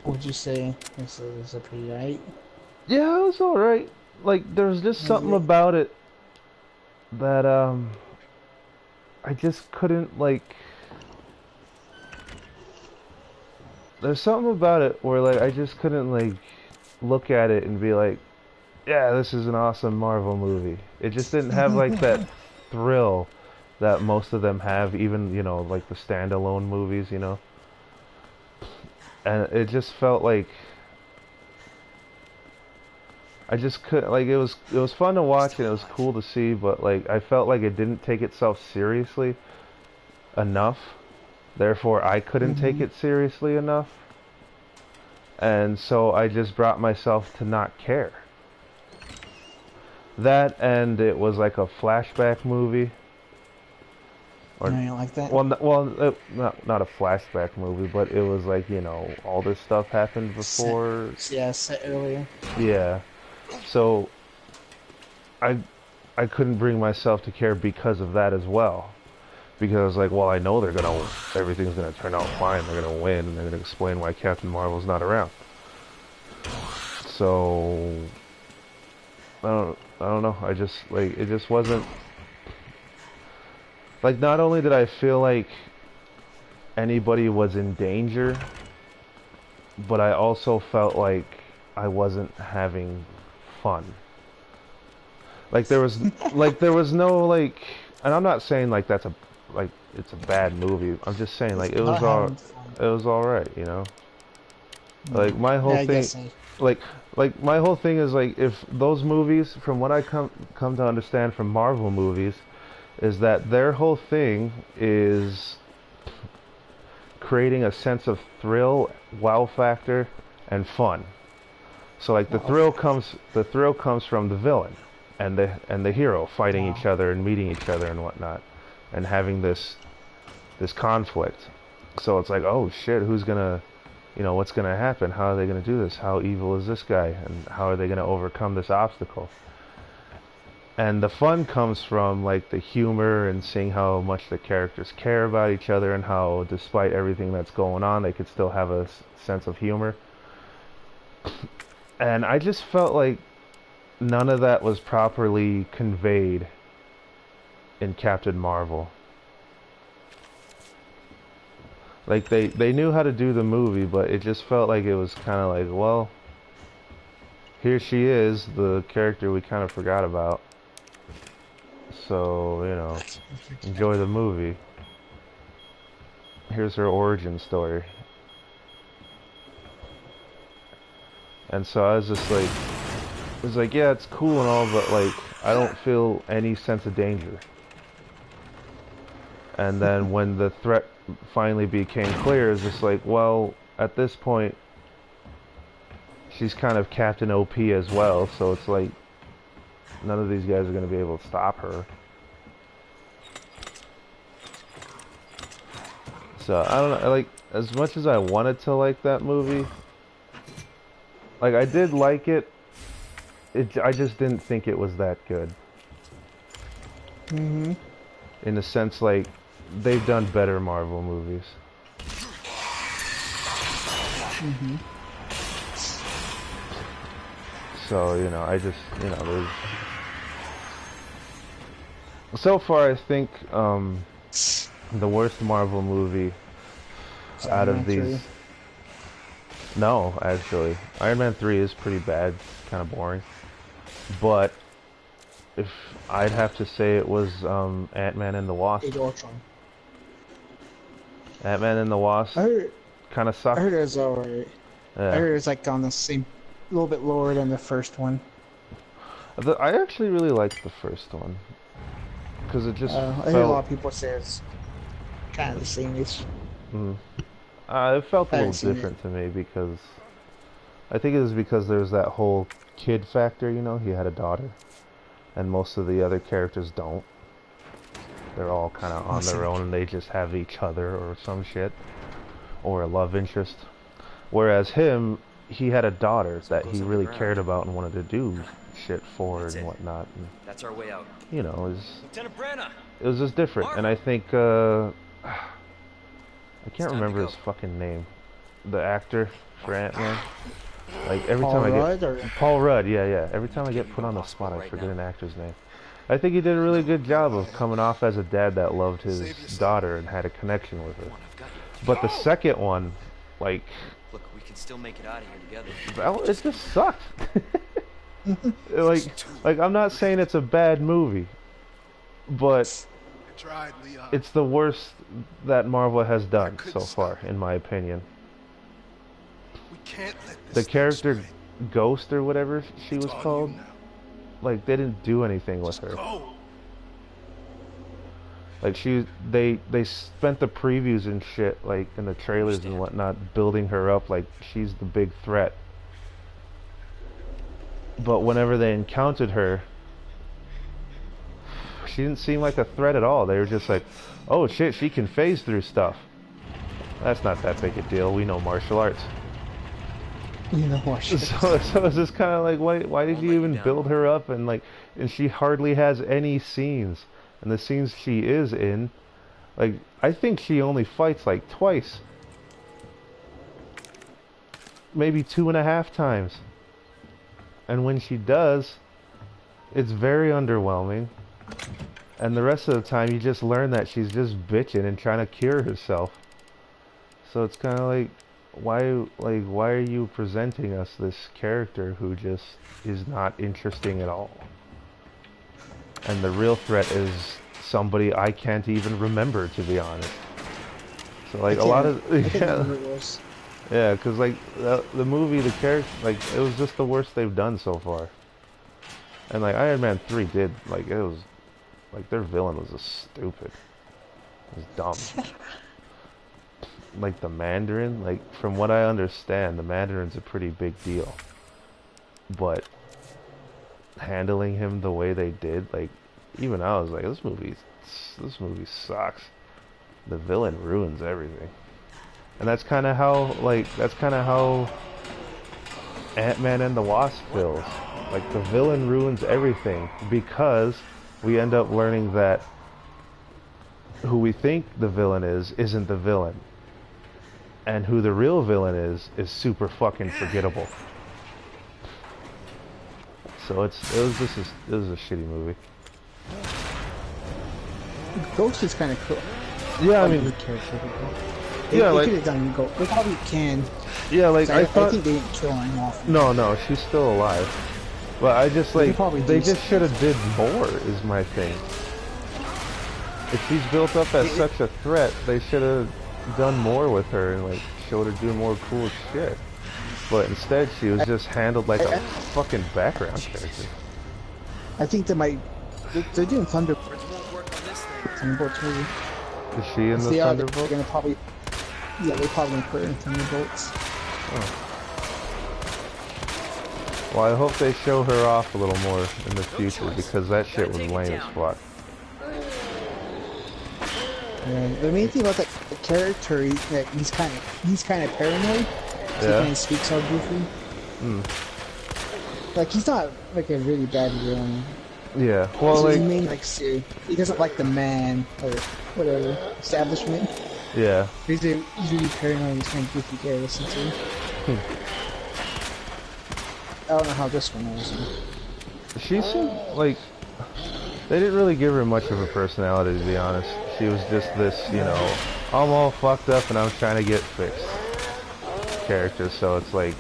What'd you say? Is it pretty right? Yeah, it was alright. Like, there's just something about it that, I just couldn't, like... There's something about it where, like, I just couldn't, like, look at it and be like, yeah, this is an awesome Marvel movie. It just didn't have, like, that thrill that most of them have, even, you know, like the standalone movies, you know? And it just felt like... I just couldn't, like, it was fun to watch and it was cool to see, but, like, I felt like it didn't take itself seriously enough. Therefore, I couldn't take it seriously enough. And so I just brought myself to not care. That, and it was like a flashback movie. Or, No, you don't like that? Not a flashback movie, but it was like, you know, all this stuff happened before. Set earlier. Yeah. So, I couldn't bring myself to care because of that as well. because like, well, I know everything's gonna turn out fine. They're gonna win, and they're gonna explain why Captain Marvel's not around. So I don't know. I just like it just wasn't like. Not only did I feel like anybody was in danger, but I also felt like I wasn't having fun. Like there was no like, and I'm not saying like it's a bad movie. I'm just saying like it was all right, you know. Like my whole thing, like my whole thing is like if those movies, from what I come to understand from Marvel movies, is that their whole thing is creating a sense of thrill, wow factor, and fun. So like the thrill comes from the villain and the hero fighting each other and meeting each other and whatnot, and having this conflict. So it's like, oh shit, who's gonna, you know, what's gonna happen? How are they gonna do this? How evil is this guy? And how are they gonna overcome this obstacle? And the fun comes from like the humor and seeing how much the characters care about each other, and how despite everything that's going on, they could still have a sense of humor. And I just felt like none of that was properly conveyed in Captain Marvel. Like they knew how to do the movie, but it just felt like it was kind of like, well, here she is, the character we kind of forgot about. So, you know, enjoy the movie. Here's her origin story. And so I was just like, it was like, yeah, it's cool and all, but like, I don't feel any sense of danger. And then when the threat finally became clear, it's just like, well, at this point, she's kind of Captain OP as well, so it's like, none of these guys are going to be able to stop her. So, I don't know, like, as much as I wanted to like that movie, like, I did like it, I just didn't think it was that good. Mm-hmm. In the sense, like, they've done better Marvel movies. Mm-hmm. So, you know, I just, you know, there's... So far, I think, the worst Marvel movie out of these... No, actually. Iron Man 3 is pretty bad, kind of boring. But, if I'd have to say it was, Ant-Man and the Wasp. Ant-Man and the Wasp kind of sucked. I heard it was alright. Yeah. I heard it was like on the same, a little bit lower than the first one. I actually really liked the first one. Because it just I heard a lot of people say it's kind of the same-ish. It felt a little different to me because... I think it was because there's that whole kid factor, you know? He had a daughter. And most of the other characters don't. They're all kind of on their own and they just have each other or some shit. Or a love interest. Whereas him, he had a daughter that he really cared about and wanted to do shit for and whatnot. And, that's our way out. You know, Lieutenant Branagh. it was just different. And I think, I can't remember his fucking name. The actor for Ant-Man. Like, every time I get... Paul Rudd, yeah. Every time I get put on the spot, I forget an actor's name. I think he did a really good job of coming off as a dad that loved his daughter and had a connection with her. But the second one, like... Look, we can still make it out of here together. It just sucked. like, I'm not saying it's a bad movie. But... it's the worst that Marvel has done so far, in my opinion. The character Ghost or whatever she was called, like, they didn't do anything with her. Like, they spent the previews and shit, like, in the trailers and whatnot, building her up like she's the big threat. But whenever they encountered her, she didn't seem like a threat at all. They were just like, oh shit, she can phase through stuff. That's not that big a deal. We know martial arts. You know martial arts. So it's just kind of like, why did you even build her up? And like, and she hardly has any scenes. And the scenes she is in, Like, I think she only fights like twice. Maybe 2.5 times. And when she does, it's very underwhelming. And the rest of the time you just learn that she's just bitching and trying to cure herself. So it's kind of like, why are you presenting us this character who just is not interesting at all? And the real threat is somebody I can't even remember, to be honest. So like a lot of yeah, because like the movie, the character, like it was just the worst they've done so far. And like Iron Man 3 did, like it was, like their villain was just stupid. It was dumb. Like the Mandarin, like from what I understand, the Mandarin's a pretty big deal. But handling him the way they did, like even I was like, this movie sucks. The villain ruins everything. And that's kind of how Ant-Man and the Wasp feels. Like the villain ruins everything because we end up learning that who we think the villain is isn't the villain. And who the real villain is super fucking forgettable. So it was a shitty movie. Ghost is kind of cool. Yeah, I mean, yeah, like, they could have done Ghost. They probably can. Yeah, like I thought. I think they didn't kill him off. No, she's still alive. But I just like they just should have did more. Is my thing. If she's built up as such a threat, they should have done more with her and like showed her do more cool shit. But instead, she was just handled like a fucking background character. I think they might. They're doing Thunderbolts movie. Is she in the Thunderbolts? They're gonna probably. Yeah, they're probably gonna put her in Thunderbolts. Oh. Well, I hope they show her off a little more in the future because that shit was lame as fuck. The main thing about that character is that he's kind of paranoid. So he kind of speaks all goofy. Like he's not like a really bad villain. Yeah, well, like he doesn't like the man or whatever establishment. Yeah. He's really paranoid. He's kind of goofy guy to listen to. I don't know how this one was. She seemed like they didn't really give her much of a personality, to be honest. She was just this, you know, I'm all fucked up and I'm trying to get fixed character. So it's like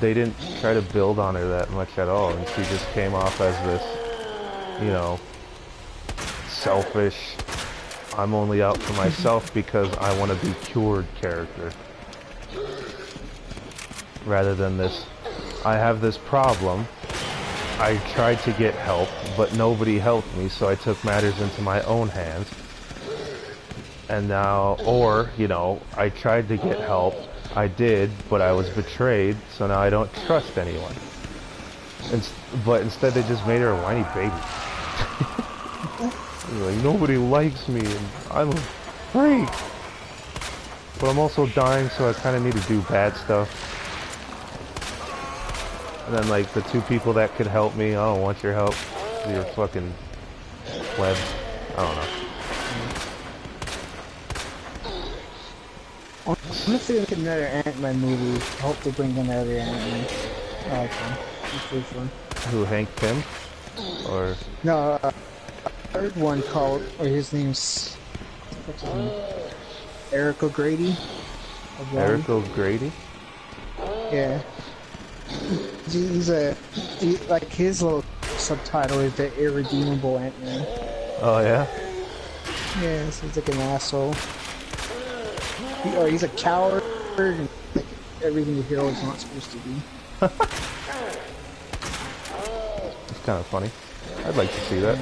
they didn't try to build on her that much at all, and she just came off as this, you know, selfish, I'm only out for myself because I want to be cured character. Rather than this, I have this problem, I tried to get help, but nobody helped me, so I took matters into my own hands. And now, or, you know, I tried to get help, I did, but I was betrayed, so now I don't trust anyone. But instead they just made her a whiny baby. Like, nobody likes me, and I'm a freak. But I'm also dying, so I kind of need to do bad stuff. And then, like, the two people that could help me, I don't want your help. You're fucking plebs. I don't know. I wonder if they make another Ant-Man movie. I hope they bring another Ant-Man. I like him. He's pretty fun. Who, Hank Pym? Or... No, third one called, or his name's... What's his name? Eric O'Grady. Eric O'Grady? Yeah. Like his little subtitle is the Irredeemable Ant-Man. Oh yeah? Yeah, so he's like an asshole. He's a coward and like everything the hero is not supposed to be. It's kind of funny. I'd like to see that.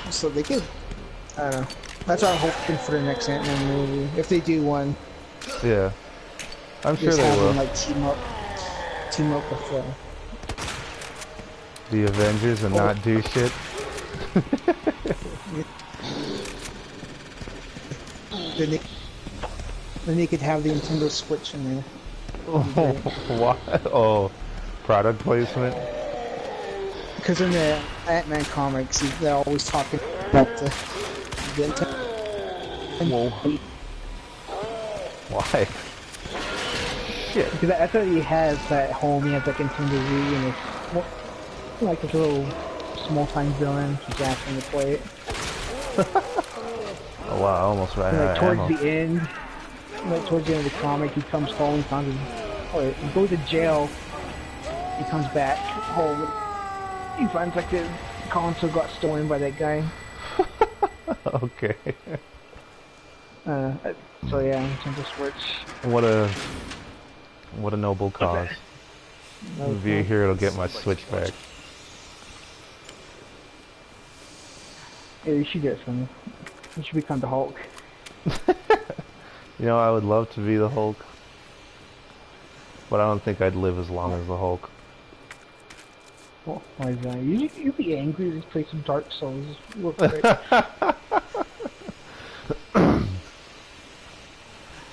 So they could, I don't know. That's what I'm hoping for the next Ant-Man movie. If they do one. Yeah. I'm sure just they have will. Them, like, team up with the Avengers and not do shit. Then they could have the Nintendo Switch in there. What? Oh, product placement? Because in the Ant-Man comics, they're always talking about the Nintendo. Whoa. Why? Shit. Because I thought he has that home, he has like Nintendo Wii, and it's like this little small-time villain. He's asking to play it. Oh wow, I almost ran And, out like of towards ammo. the end, like towards the end of the comic, he comes home, he finds his, or he goes to jail. He comes back home. He finds like the console got stolen by that guy. Okay. So yeah, Nintendo Switch. What a noble cause. Be here to get my Switch back. Yeah, you should get some. You should become the Hulk. You know, I would love to be the Hulk, but I don't think I'd live as long as the Hulk. Why is that? You'd be angry to just play some Dark Souls real quick.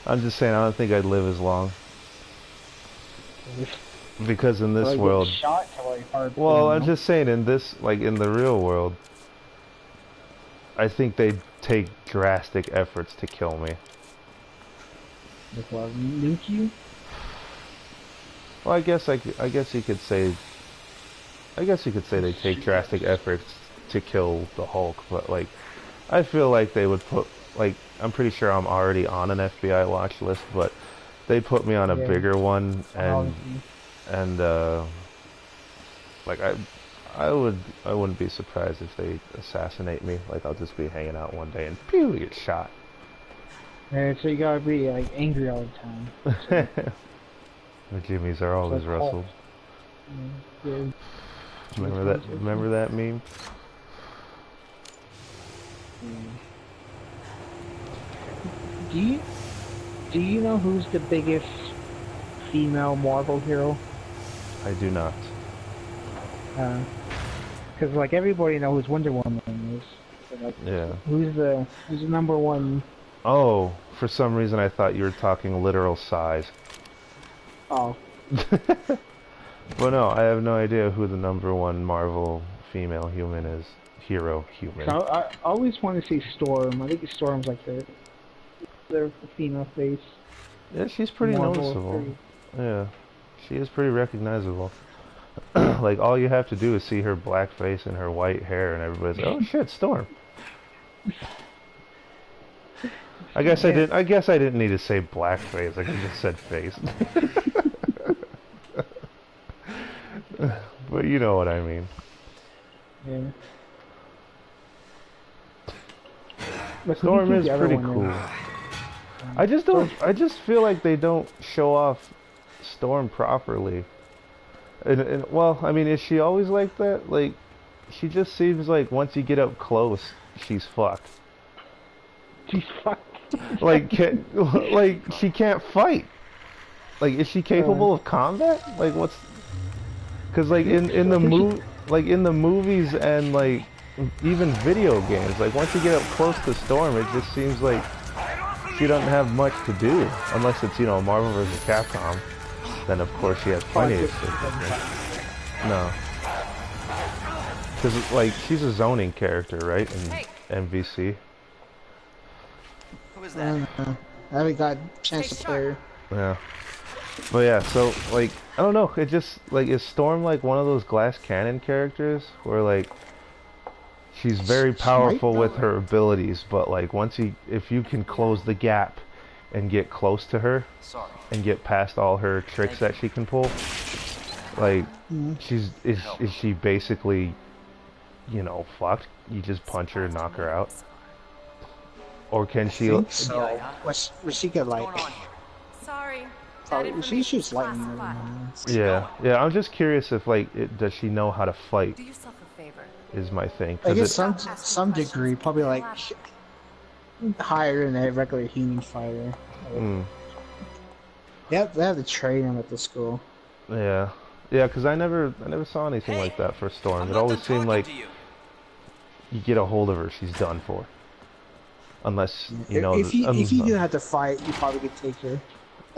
I'm just saying, I don't think I'd live as long. Because in this world... Shot to like hard Well, pain, I'm no? just saying, in this, like, in the real world, I think they'd take drastic efforts to kill me. Like what, nuke you? Well, I guess you could say... I guess you could say they take drastic efforts to kill the Hulk, but, like, I feel like they would put... Like, I'm pretty sure I'm already on an FBI watch list, but they put me on a bigger one, and like I wouldn't be surprised if they assassinate me. Like, I'll just be hanging out one day and pew, get shot. Yeah, so you gotta be like angry all the time. The Jimmies are always like Hulk. Russells. Yeah. Remember that meme? Do you know who's the biggest female Marvel hero? I do not. Because like everybody knows who Wonder Woman is. But, like, Yeah. who's the number one? Oh, for some reason I thought you were talking literal size. Oh, Well, no, I have no idea who the number one Marvel female human is. Hero human. so I always want to see Storm. I think Storm's like their female face. Yeah, she's pretty Marvel, noticeable. Yeah, she is pretty recognizable. Like, all you have to do is see her black face and her white hair, and everybody's like, "Oh shit, Storm." I guess I didn't need to say black face. I could have just said face. But you know what I mean. Yeah. But who do you Storm think is the other pretty one cool. is? I just feel like they don't show off Storm properly. And well, I mean, is she always like that? Like, she just seems like once you get up close, she's fucked. She's fucked. Like, like she can't fight. Like, is she capable of combat? Like, what's? Because like in the movies and like even video games, like once you get up close to Storm, it just seems like she doesn't have much to do, unless it's, you know, Marvel vs. Capcom. Then of course she has plenty of shit to do. No, because like she's a zoning character, right, in MVC. Who is that? I haven't got a chance to play her. Yeah. But yeah, so like I don't know, it just like, is Storm like one of those glass cannon characters where like she's very powerful with her abilities, but like if you can close the gap and get close to her Sorry. and get past all her tricks that she can pull, like is she basically, you know, fucked? You just punch her and knock her out? Or can she So, was she could like? What's going on here? Sorry. Probably, she shoots lightning. Yeah, I'm just curious if like does she know how to fight Do yourself a favor. is my thing. I 'Cause guess it- some degree, probably like higher than a regular human fighter. Mm, They have to train them at the school. yeah, because I never saw anything like that for Storm. I'm It not always done seemed talking like to you. you get a hold of her, she's done for. Unless you know. If you didn't have to fight, you probably could take her.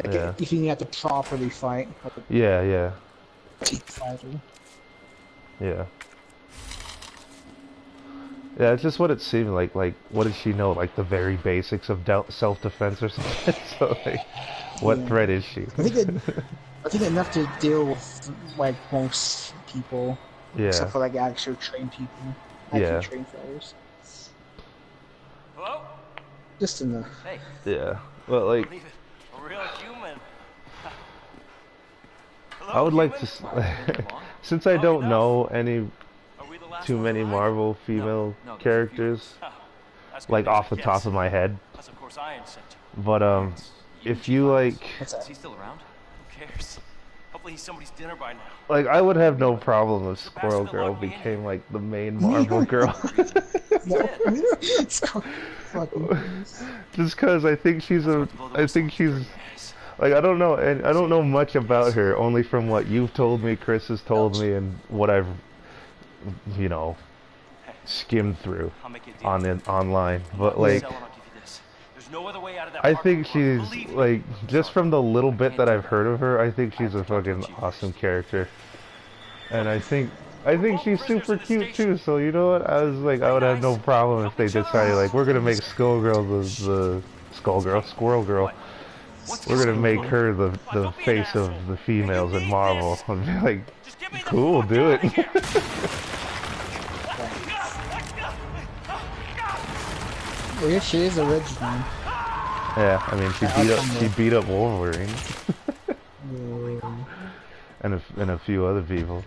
Like, Yeah. if you didn't have to properly fight, like a Yeah, team fighter. yeah. Yeah, it's just what it seemed like. Like, what did she know? Like the very basics of self-defense or something. So, like, what Yeah. threat is she? I think enough to deal with like most people, Yeah, except for like actual trained people, actually Yeah. trained fighters. Hello? Just enough. Hey, yeah. Well, like, believe it. A real human. Hello, I would like human? to, since I don't know any Are we the last too ones many alive? Marvel female No, there's a few characters, of us. Oh, that's like gonna be off the my top guess. of my head. Unless, of course, Iron sent you. But if you like, What's Is that? he still around? Who cares? Hopefully he's somebody's dinner by now. like I would have no problem if Squirrel Girl became like the main Marvel girl. It's called fucking. Just because I think she's like I don't know, and I don't know much about her, only from what you've told me, Chris has told me, and what I've, you know, skimmed through I'll make you a deal. on online. But You like, sell and I'll give you this. There's no other way out of that I parking think lot. she's Believe me. like, just from the little bit that I've heard of her, I think she's a fucking awesome character, and I think she's super cute too. So you know what? I was like, I would have no problem if they decided like we're gonna make Skullgirl the Squirrel Girl. We're gonna make her the face of the females in Marvel. I'd be like, Just get me the cool, fuck do outta it. here. Well, yeah, she is original. Yeah, I mean she beat up Wolverine and a few other people.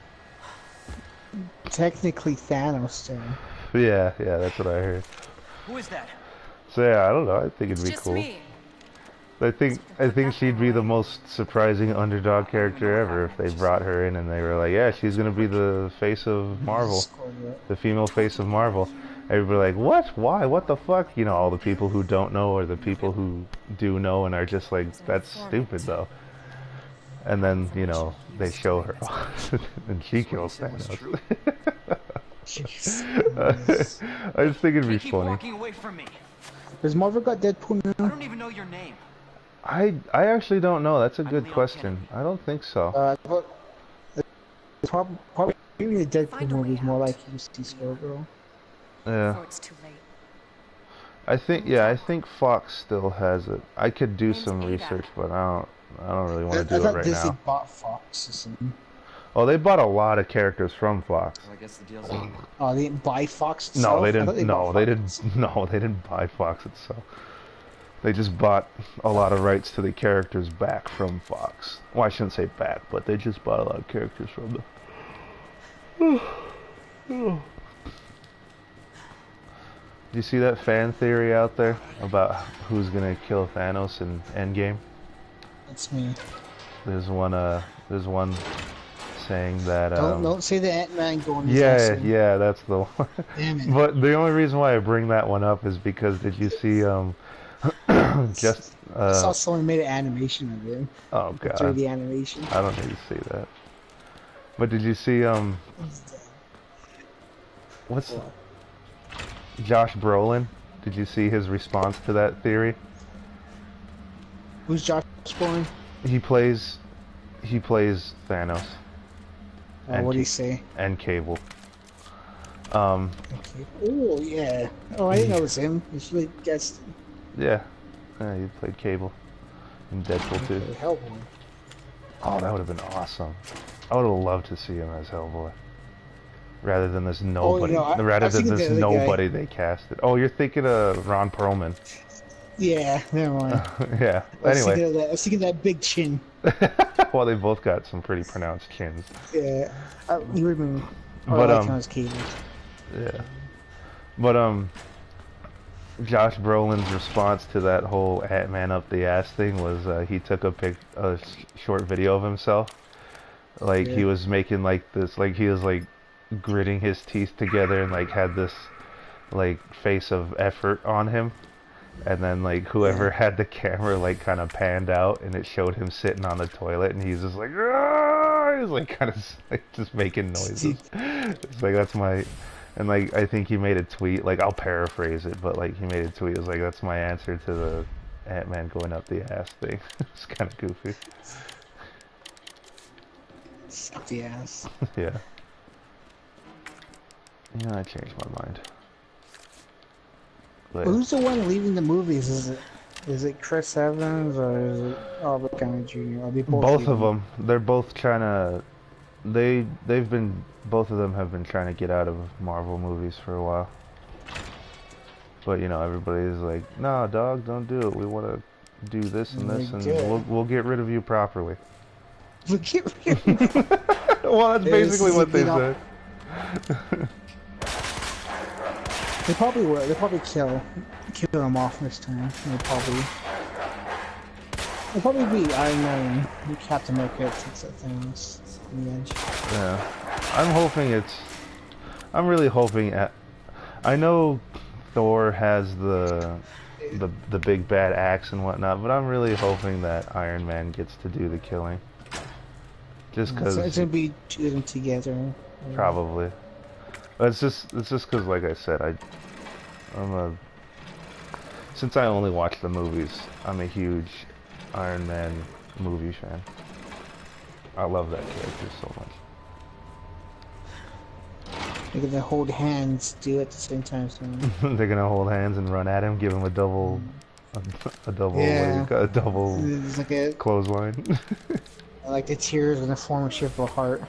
Technically Thanos too. Yeah, that's what I heard. Who is that? So yeah, I don't know. I think it'd be Just cool. me. I think she'd be the most surprising underdog character ever if they brought her in and they were like, yeah, she's gonna be the face of Marvel, the female face of Marvel. Everybody like, what? Why? What the fuck? You know, all the people who don't know or the people who do know and are just like, that's stupid though. And then, you know, they show her and she kills Thanos. I just think it'd be Keep funny. walking away from me. Has Marvel got Deadpool I now? don't even know your name. I actually don't know. That's a good question. I don't think so. Probably the Deadpool Find a way movie is more out. like you see Squirrel. Yeah. Before it's too late. I think Fox still has it. I could do Name's some Ada. research, but I don't really want to I do it thought right Disney now. bought Fox or something. Oh, they bought a lot of characters from Fox. I guess the deal's on. Oh, they didn't buy Fox No, itself? they I thought didn't. bought Fox. No, they didn't buy Fox itself. They just bought a lot of rights to the characters back from Fox. Well, I shouldn't say back, but they just bought a lot of characters from them. Do you see that fan theory out there about who's gonna kill Thanos in Endgame? That's me. There's one saying that. Don't say the Ant-Man going. Yeah, that's the one. Damn it. But the only reason why I bring that one up is because did you see just I saw someone made an animation of it. oh god, 3D animation. I don't need to see that. But did you see what's Josh Brolin? Did you see his response to that theory? Who's Josh Brolin? He plays Thanos. What did he say? And Cable. Oh yeah. Oh, I didn't know it was him. You should have guessed. Yeah, he played Cable in Deadpool 2. Hellboy. Oh, that would have been awesome. I would have loved to see him as Hellboy, rather than this nobody. Rather than this nobody they casted. Oh, you're thinking of Ron Perlman. Yeah, never mind. Yeah. I Anyway. was thinking of that big chin. Well, they both got some pretty pronounced chins. Yeah. You remember? But Cable. yeah. But Josh Brolin's response to that whole Ant-Man up the ass thing was he took a short video of himself. Like he was making like this, like he was like gritting his teeth together and like had this like face of effort on him. And then like whoever had the camera like kind of panned out and it showed him sitting on the toilet and he's just like, "Aah!" He's like kind of like just making noises. It's like that's my, and like I think he made a tweet, like I'll paraphrase it, but like he made a tweet, it was like that's my answer to the Ant-Man going up the ass thing. It's kind of goofy. Up the ass. Yeah. Yeah, I changed my mind. But Who's the one leaving the movies? Is it Chris Evans or is it Robert Downey Jr.? Are they both of leaving? them, they're both trying to. Both of them have been trying to get out of Marvel movies for a while. But you know, everybody's like, "No, dog, don't do it. We want to do this and this, and we'll get rid of you properly." Well, Well, that's basically what they said. They probably will. They'll probably kill him off this time. They'll probably be Iron Man and Captain America takes that Thanos on the edge. Yeah, I'm really hoping I know Thor has the big bad axe and whatnot, but I'm really hoping that Iron Man gets to do the killing. Just because It's gonna be two of them together. probably. But it's just because, like I said, since I only watch the movies, I'm a huge Iron Man movie fan. I love that character so much. They're gonna hold hands, do it at the same time. So. They're gonna hold hands and run at him, give him a double, a double It's like a clothesline. like the tears in the form of shape of a heart.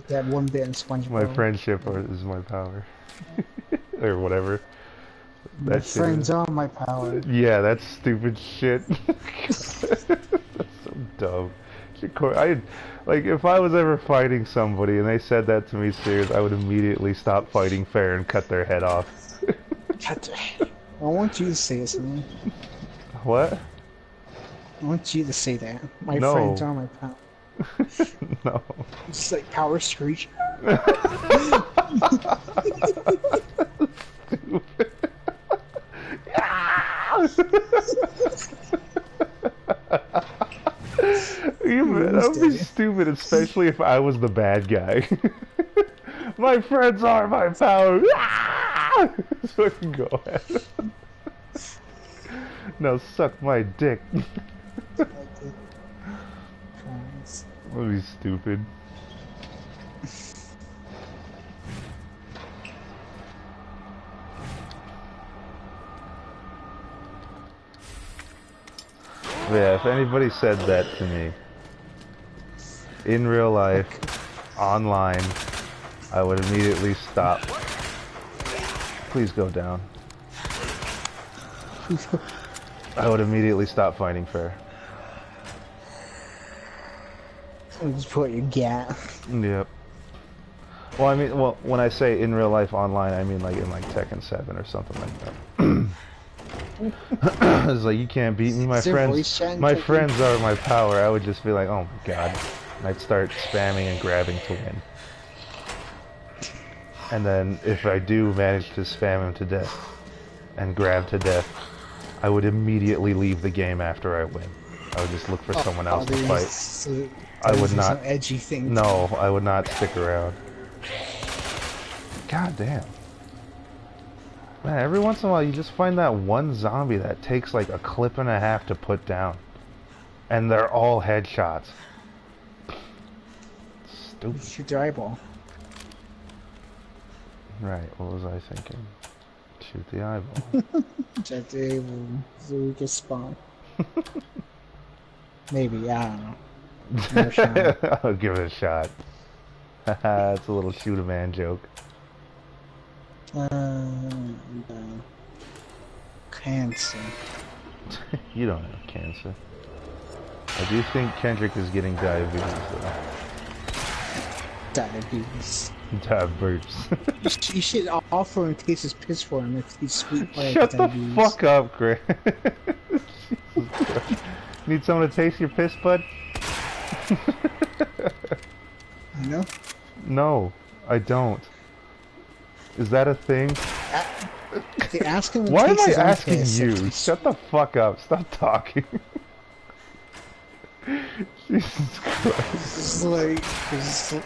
That one bit in SpongeBob. My friendship is my power, or whatever. My friends are my power. Yeah, that's stupid shit. That's so dumb. Like, if I was ever fighting somebody and they said that to me serious, I would immediately stop fighting fair and cut their head off. Cut their head. I want you to say it, man. What? I want you to say that. My No. friends are my power. No. It's like Power Screech. That would be stupid, especially if I was the bad guy. My friends are my power. So I can go ahead. Now suck my dick. That would be stupid. But yeah, if anybody said that to me in real life, online, I would immediately stop. Please go down. I would immediately stop fighting fair. Just put your gap. Yep. Well, I mean, when I say in real life online, I mean like in like Tekken 7 or something like that. It's like, you can't beat me, my friends are my power. I would just be like, oh my god. And I'd start spamming and grabbing to win. And then if I do manage to spam him to death and grab to death, I would immediately leave the game after I win. I would just look for someone else to fight. I would not. Some edgy thing. No, I would not stick around. God damn. Man, every once in a while you just find that one zombie that takes like a clip and a half to put down. And they're all headshots. Stupid. Shoot their eyeball. Right, what was I thinking? Shoot the eyeball. That they will the weakest spawn. Maybe, I don't know. No shot. I'll give it a shot. Haha, it's a little shoot a man joke. Cancer. You don't have cancer. I do think Kendrick is getting diabetes though. Diabetes. Diabetes. You should offer him taste his piss for him if he's sweet. Shut the fuck up, Chris. Need someone to taste your piss, bud? You know? No, I don't. Is that a thing? Okay, ask him. Why am I his own asking piss. you? Shut the fuck up. Stop talking. Jesus Christ. It's like,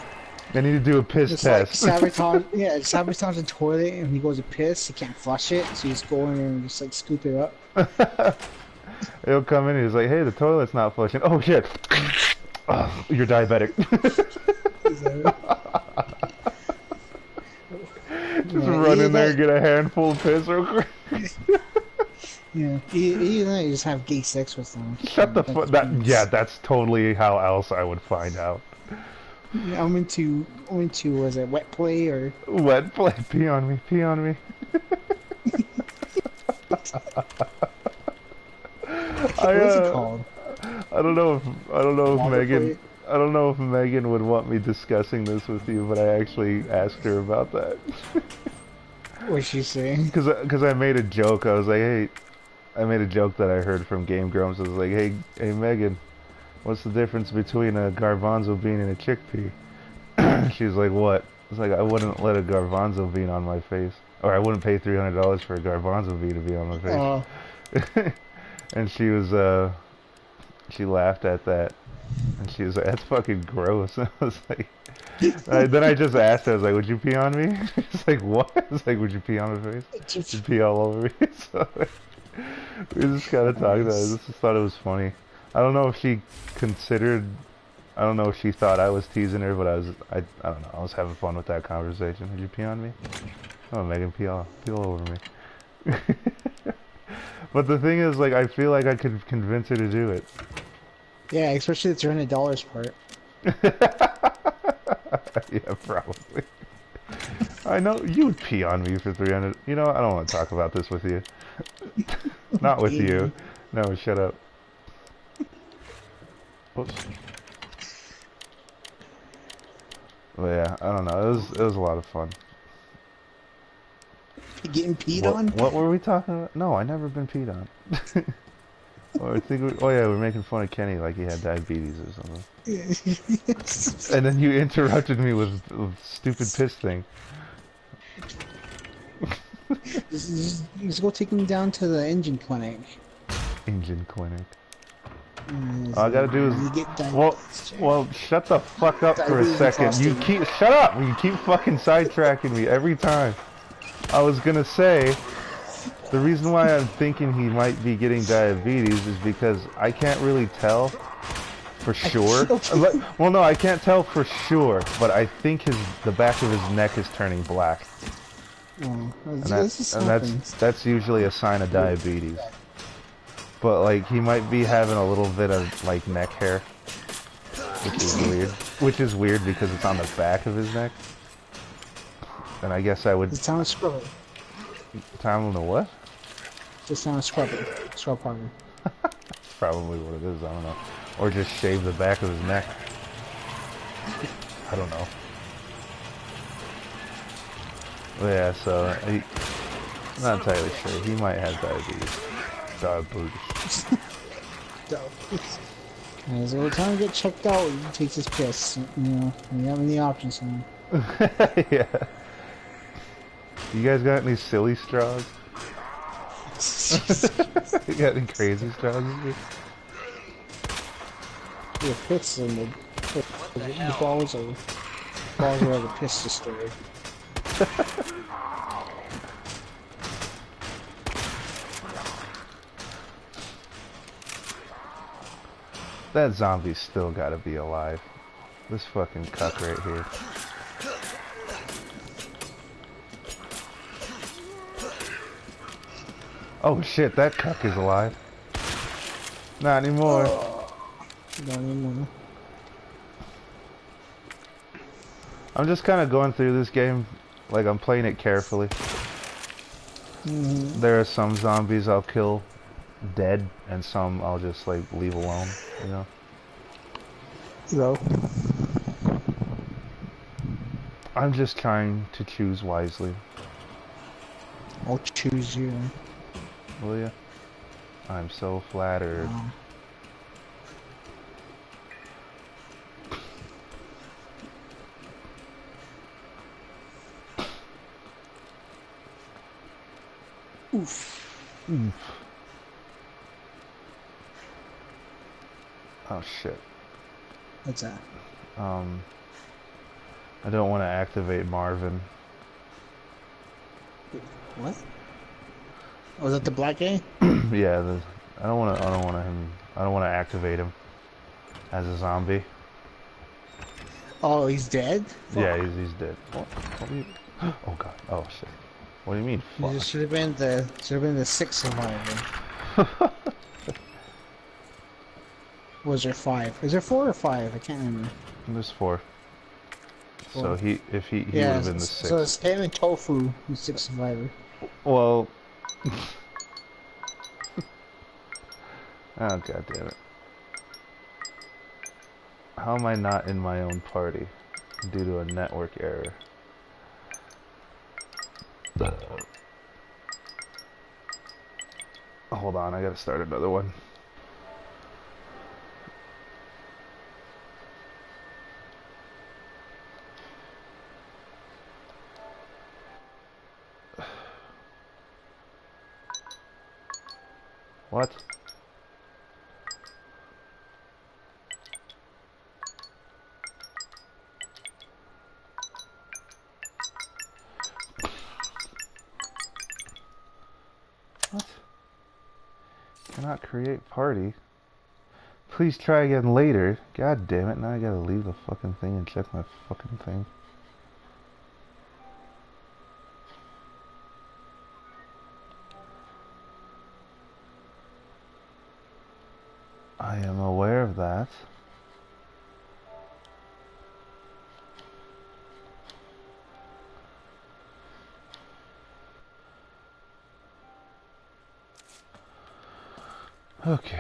I need to do a piss it's like test. sabotage. Yeah, sabotage the toilet, and he goes to piss. He can't flush it, so he's going and just like scoop it up. He'll come in and he's like, hey, the toilet's not flushing. Oh shit. Oh, you're diabetic. Just run in there and get a handful of piss real quick. Yeah, either that, you just have gay sex with them. Shut the fuck. Yeah, that's totally how else I would find out. I'm into was it wet play or Wet play? Pee on me. Pee on me. what's it called? I don't know if Water Megan. play? I don't know if Megan would want me discussing this with you, but I actually asked her about that. What's she saying? Because I made a joke. I was like, hey, I made a joke that I heard from Game Grumps. I was like, hey Megan, what's the difference between a garbanzo bean and a chickpea? She was like, what? I was like, I wouldn't let a garbanzo bean on my face, or I wouldn't pay $300 for a garbanzo bean to be on my face. And she was she laughed at that, and she was like, that's fucking gross. And I was like, then I just asked her, I was like, would you pee on me? She's like, what? I was like, would you pee on my face? Would you pee all over me? So we just kind of talked about it. I just thought it was funny. I don't know if she considered, I don't know if she thought I was teasing her, but I don't know, I was having fun with that conversation. Would you pee on me? Oh, Megan, pee all over me. But the thing is, like, I feel like I could convince her to do it. Yeah, especially the $300 part. Yeah, probably. I know you would pee on me for 300. You know, I don't want to talk about this with you. Not with you. No, shut up. Oops. But yeah, I don't know. It was a lot of fun. You getting peed on? What were we talking about? No, I never been peed on. Oh yeah, we're making fun of Kenny like he had diabetes or something. And then you interrupted me with stupid piss thing. Just go take him down to the engine clinic. Engine clinic. All I gotta do is well, shut the fuck up for a second. Shut up. You keep fucking sidetracking me every time. I was gonna say, the reason why I'm thinking he might be getting diabetes is because I can't really tell for sure. Well, no, I can't tell for sure, but I think the back of his neck is turning black. Oh, and that's usually a sign of diabetes. But like he might be having a little bit of like neck hair, which is weird. Which is weird because it's on the back of his neck. And I guess I would. It's time to scrub it. Time on the what? Just time to scrub it. Scrub harder. That's probably what it is. I don't know. Or just shave the back of his neck. I don't know. But yeah, so I'm not entirely sure. He might have diabetes. So every time he gets checked out, he takes his piss. You know, you have any options. Yeah. You guys got any silly straws? You got any crazy straws? Yeah, piss in the balls are the piss destroyer. That zombie's still gotta be alive. This fucking cuck right here. Oh shit, that cuck is alive. Not anymore. Not anymore. I'm just kind of going through this game, like I'm playing it carefully. There are some zombies I'll kill dead, and some I'll just like leave alone, you know? So? I'm just trying to choose wisely. I'll choose you. Will ya? I'm so flattered. Oof. Oof. Oh shit. What's that? I don't want to activate Marvin. What? Was that the black guy? Yeah, I don't want to activate him as a zombie. Oh, he's dead? Yeah, he's dead. Oh god. Oh shit. What do you mean, There fuck? should have been the sixth survivor. Was there five? Is there four or five? I can't remember. There's four. So Four. if he would Yeah, have been the so it's sixth. him and Tofu, who's sixth survivor. Well, oh god damn it. How am I not in my own party due to a network error? Hold on, I gotta start another one. What? What? Cannot create party. Please try again later. God damn it, now I gotta leave the fucking thing and check my fucking thing. I am aware of that. Okay.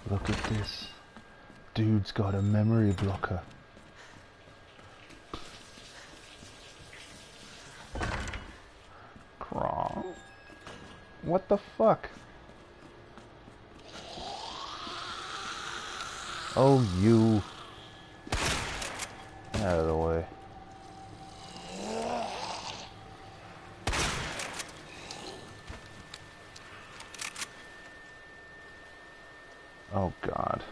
Look at this. Dude's got a memory blocker. Crawl. What the fuck? Oh, you. Out of the way. Oh, God.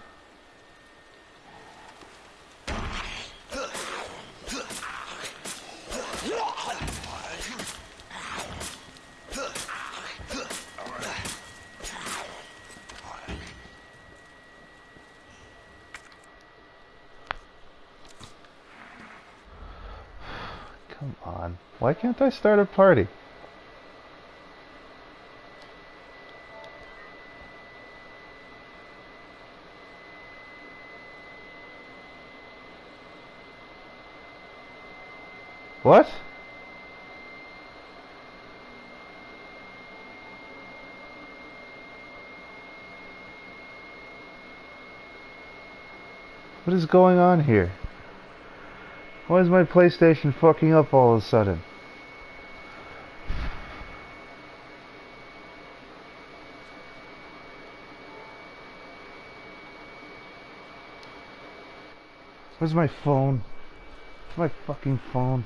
Come on. Why can't I start a party? What? What is going on here? Why is my PlayStation fucking up all of a sudden? Where's my phone? Where's my fucking phone?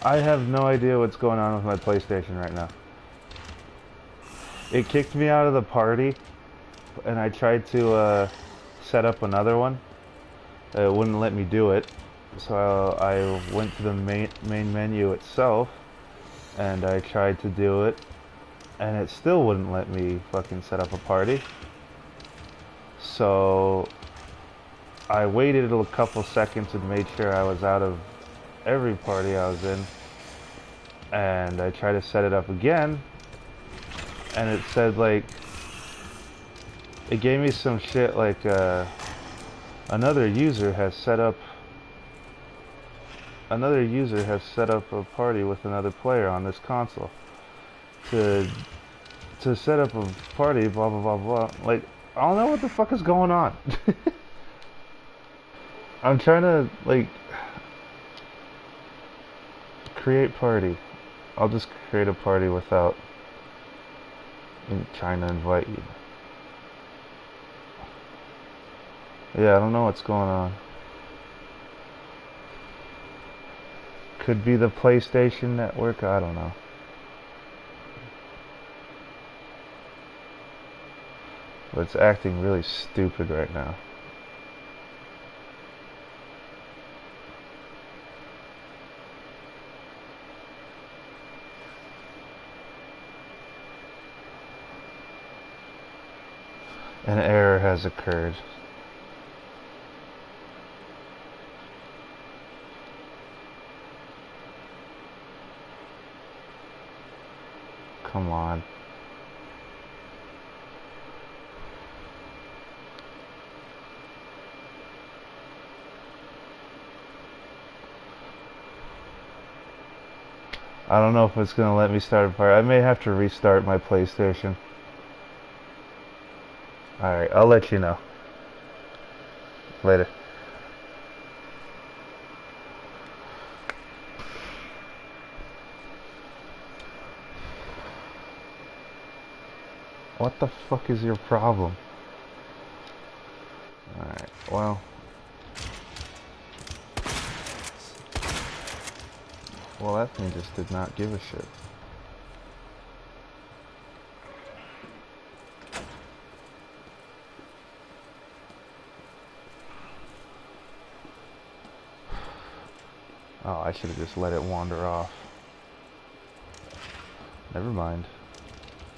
I have no idea what's going on with my PlayStation right now. It kicked me out of the party, and I tried to set up another one. It wouldn't let me do it, so I went to the main menu itself, and I tried to do it, and it still wouldn't let me fucking set up a party. So I waited a couple seconds and made sure I was out of every party I was in, and I tried to set it up again, and it said like, it gave me some shit like another user has set up a party with another player on this console. To set up a party, blah blah blah blah. Like, I don't know what the fuck is going on. I'm trying to like create party. I'll just create a party without trying to invite you. Yeah, I don't know what's going on. Could be the PlayStation Network, I don't know. But it's acting really stupid right now. An error has occurred. Come on. I don't know if it's going to let me start a party. I may have to restart my PlayStation. Alright, I'll let you know. Later. What the fuck is your problem? Alright, well. Well, that thing just did not give a shit. Oh, I should have just let it wander off. Never mind.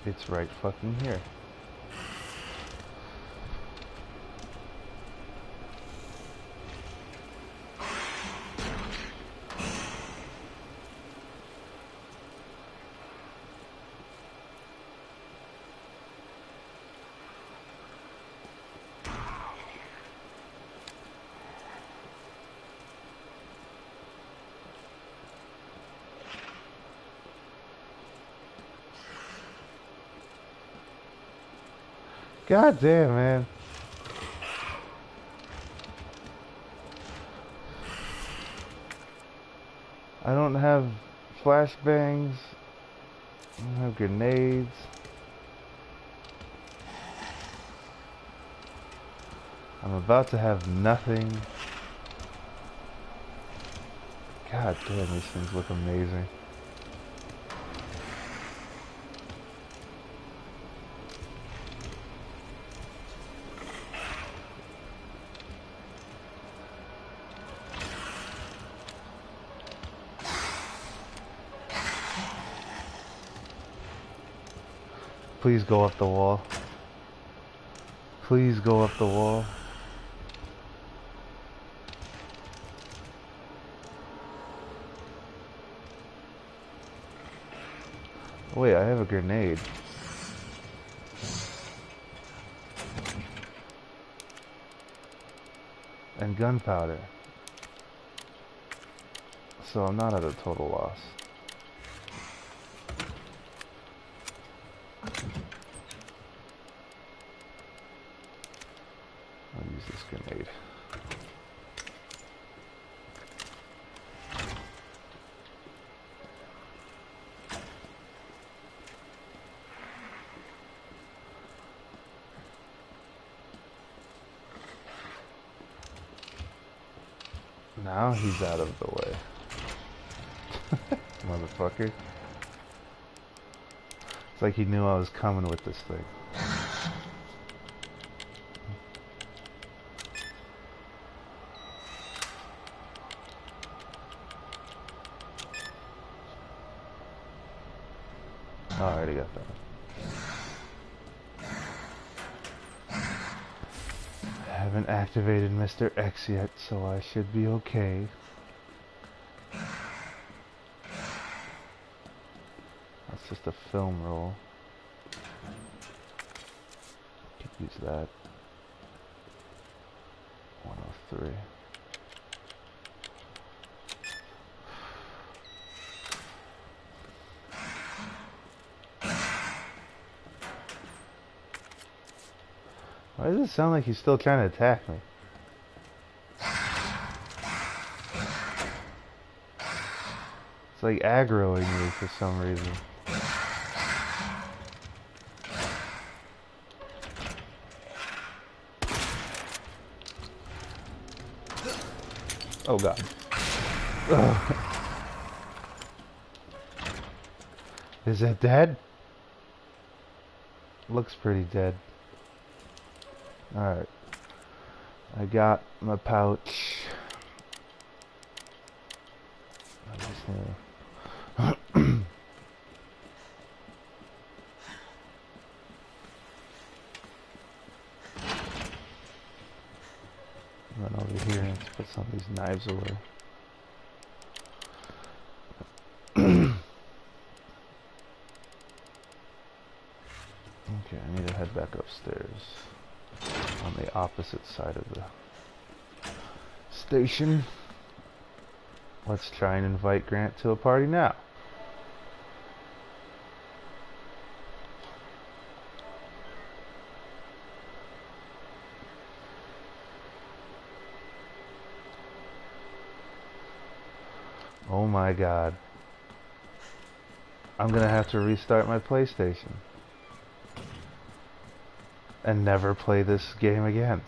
It's right fucking here. God damn, man. I don't have flashbangs. I don't have grenades. I'm about to have nothing. God damn, these things look amazing. Please go up the wall. Please go up the wall. Wait, I have a grenade. And gunpowder. So I'm not at a total loss. I'll use this grenade. Now he's out of the way. Motherfucker. It's like he knew I was coming with this thing. Oh, I already got that. I haven't activated Mr. X yet, so I should be okay. That's just a film roll. Could use that. 103. Why does it sound like he's still trying to attack me? It's like aggroing me for some reason. Oh god. Ugh. Is it dead? Looks pretty dead. Alright. I got my pouch. I just need run over here and put some of these knives away. Okay, I need to head back upstairs on the opposite side of the station. Let's try and invite Grant to a party now. Oh my god. I'm gonna have to restart my PlayStation. And never play this game again.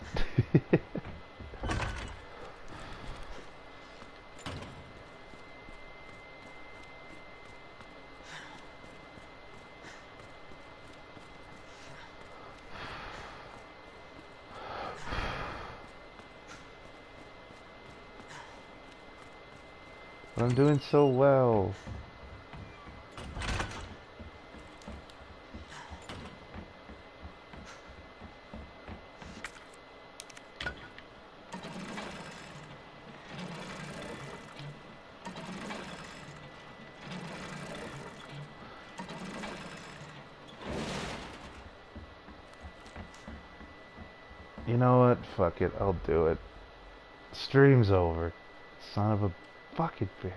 But I'm doing so well. You know what? Fuck it. I'll do it. Stream's over. Son of a fucking bitch.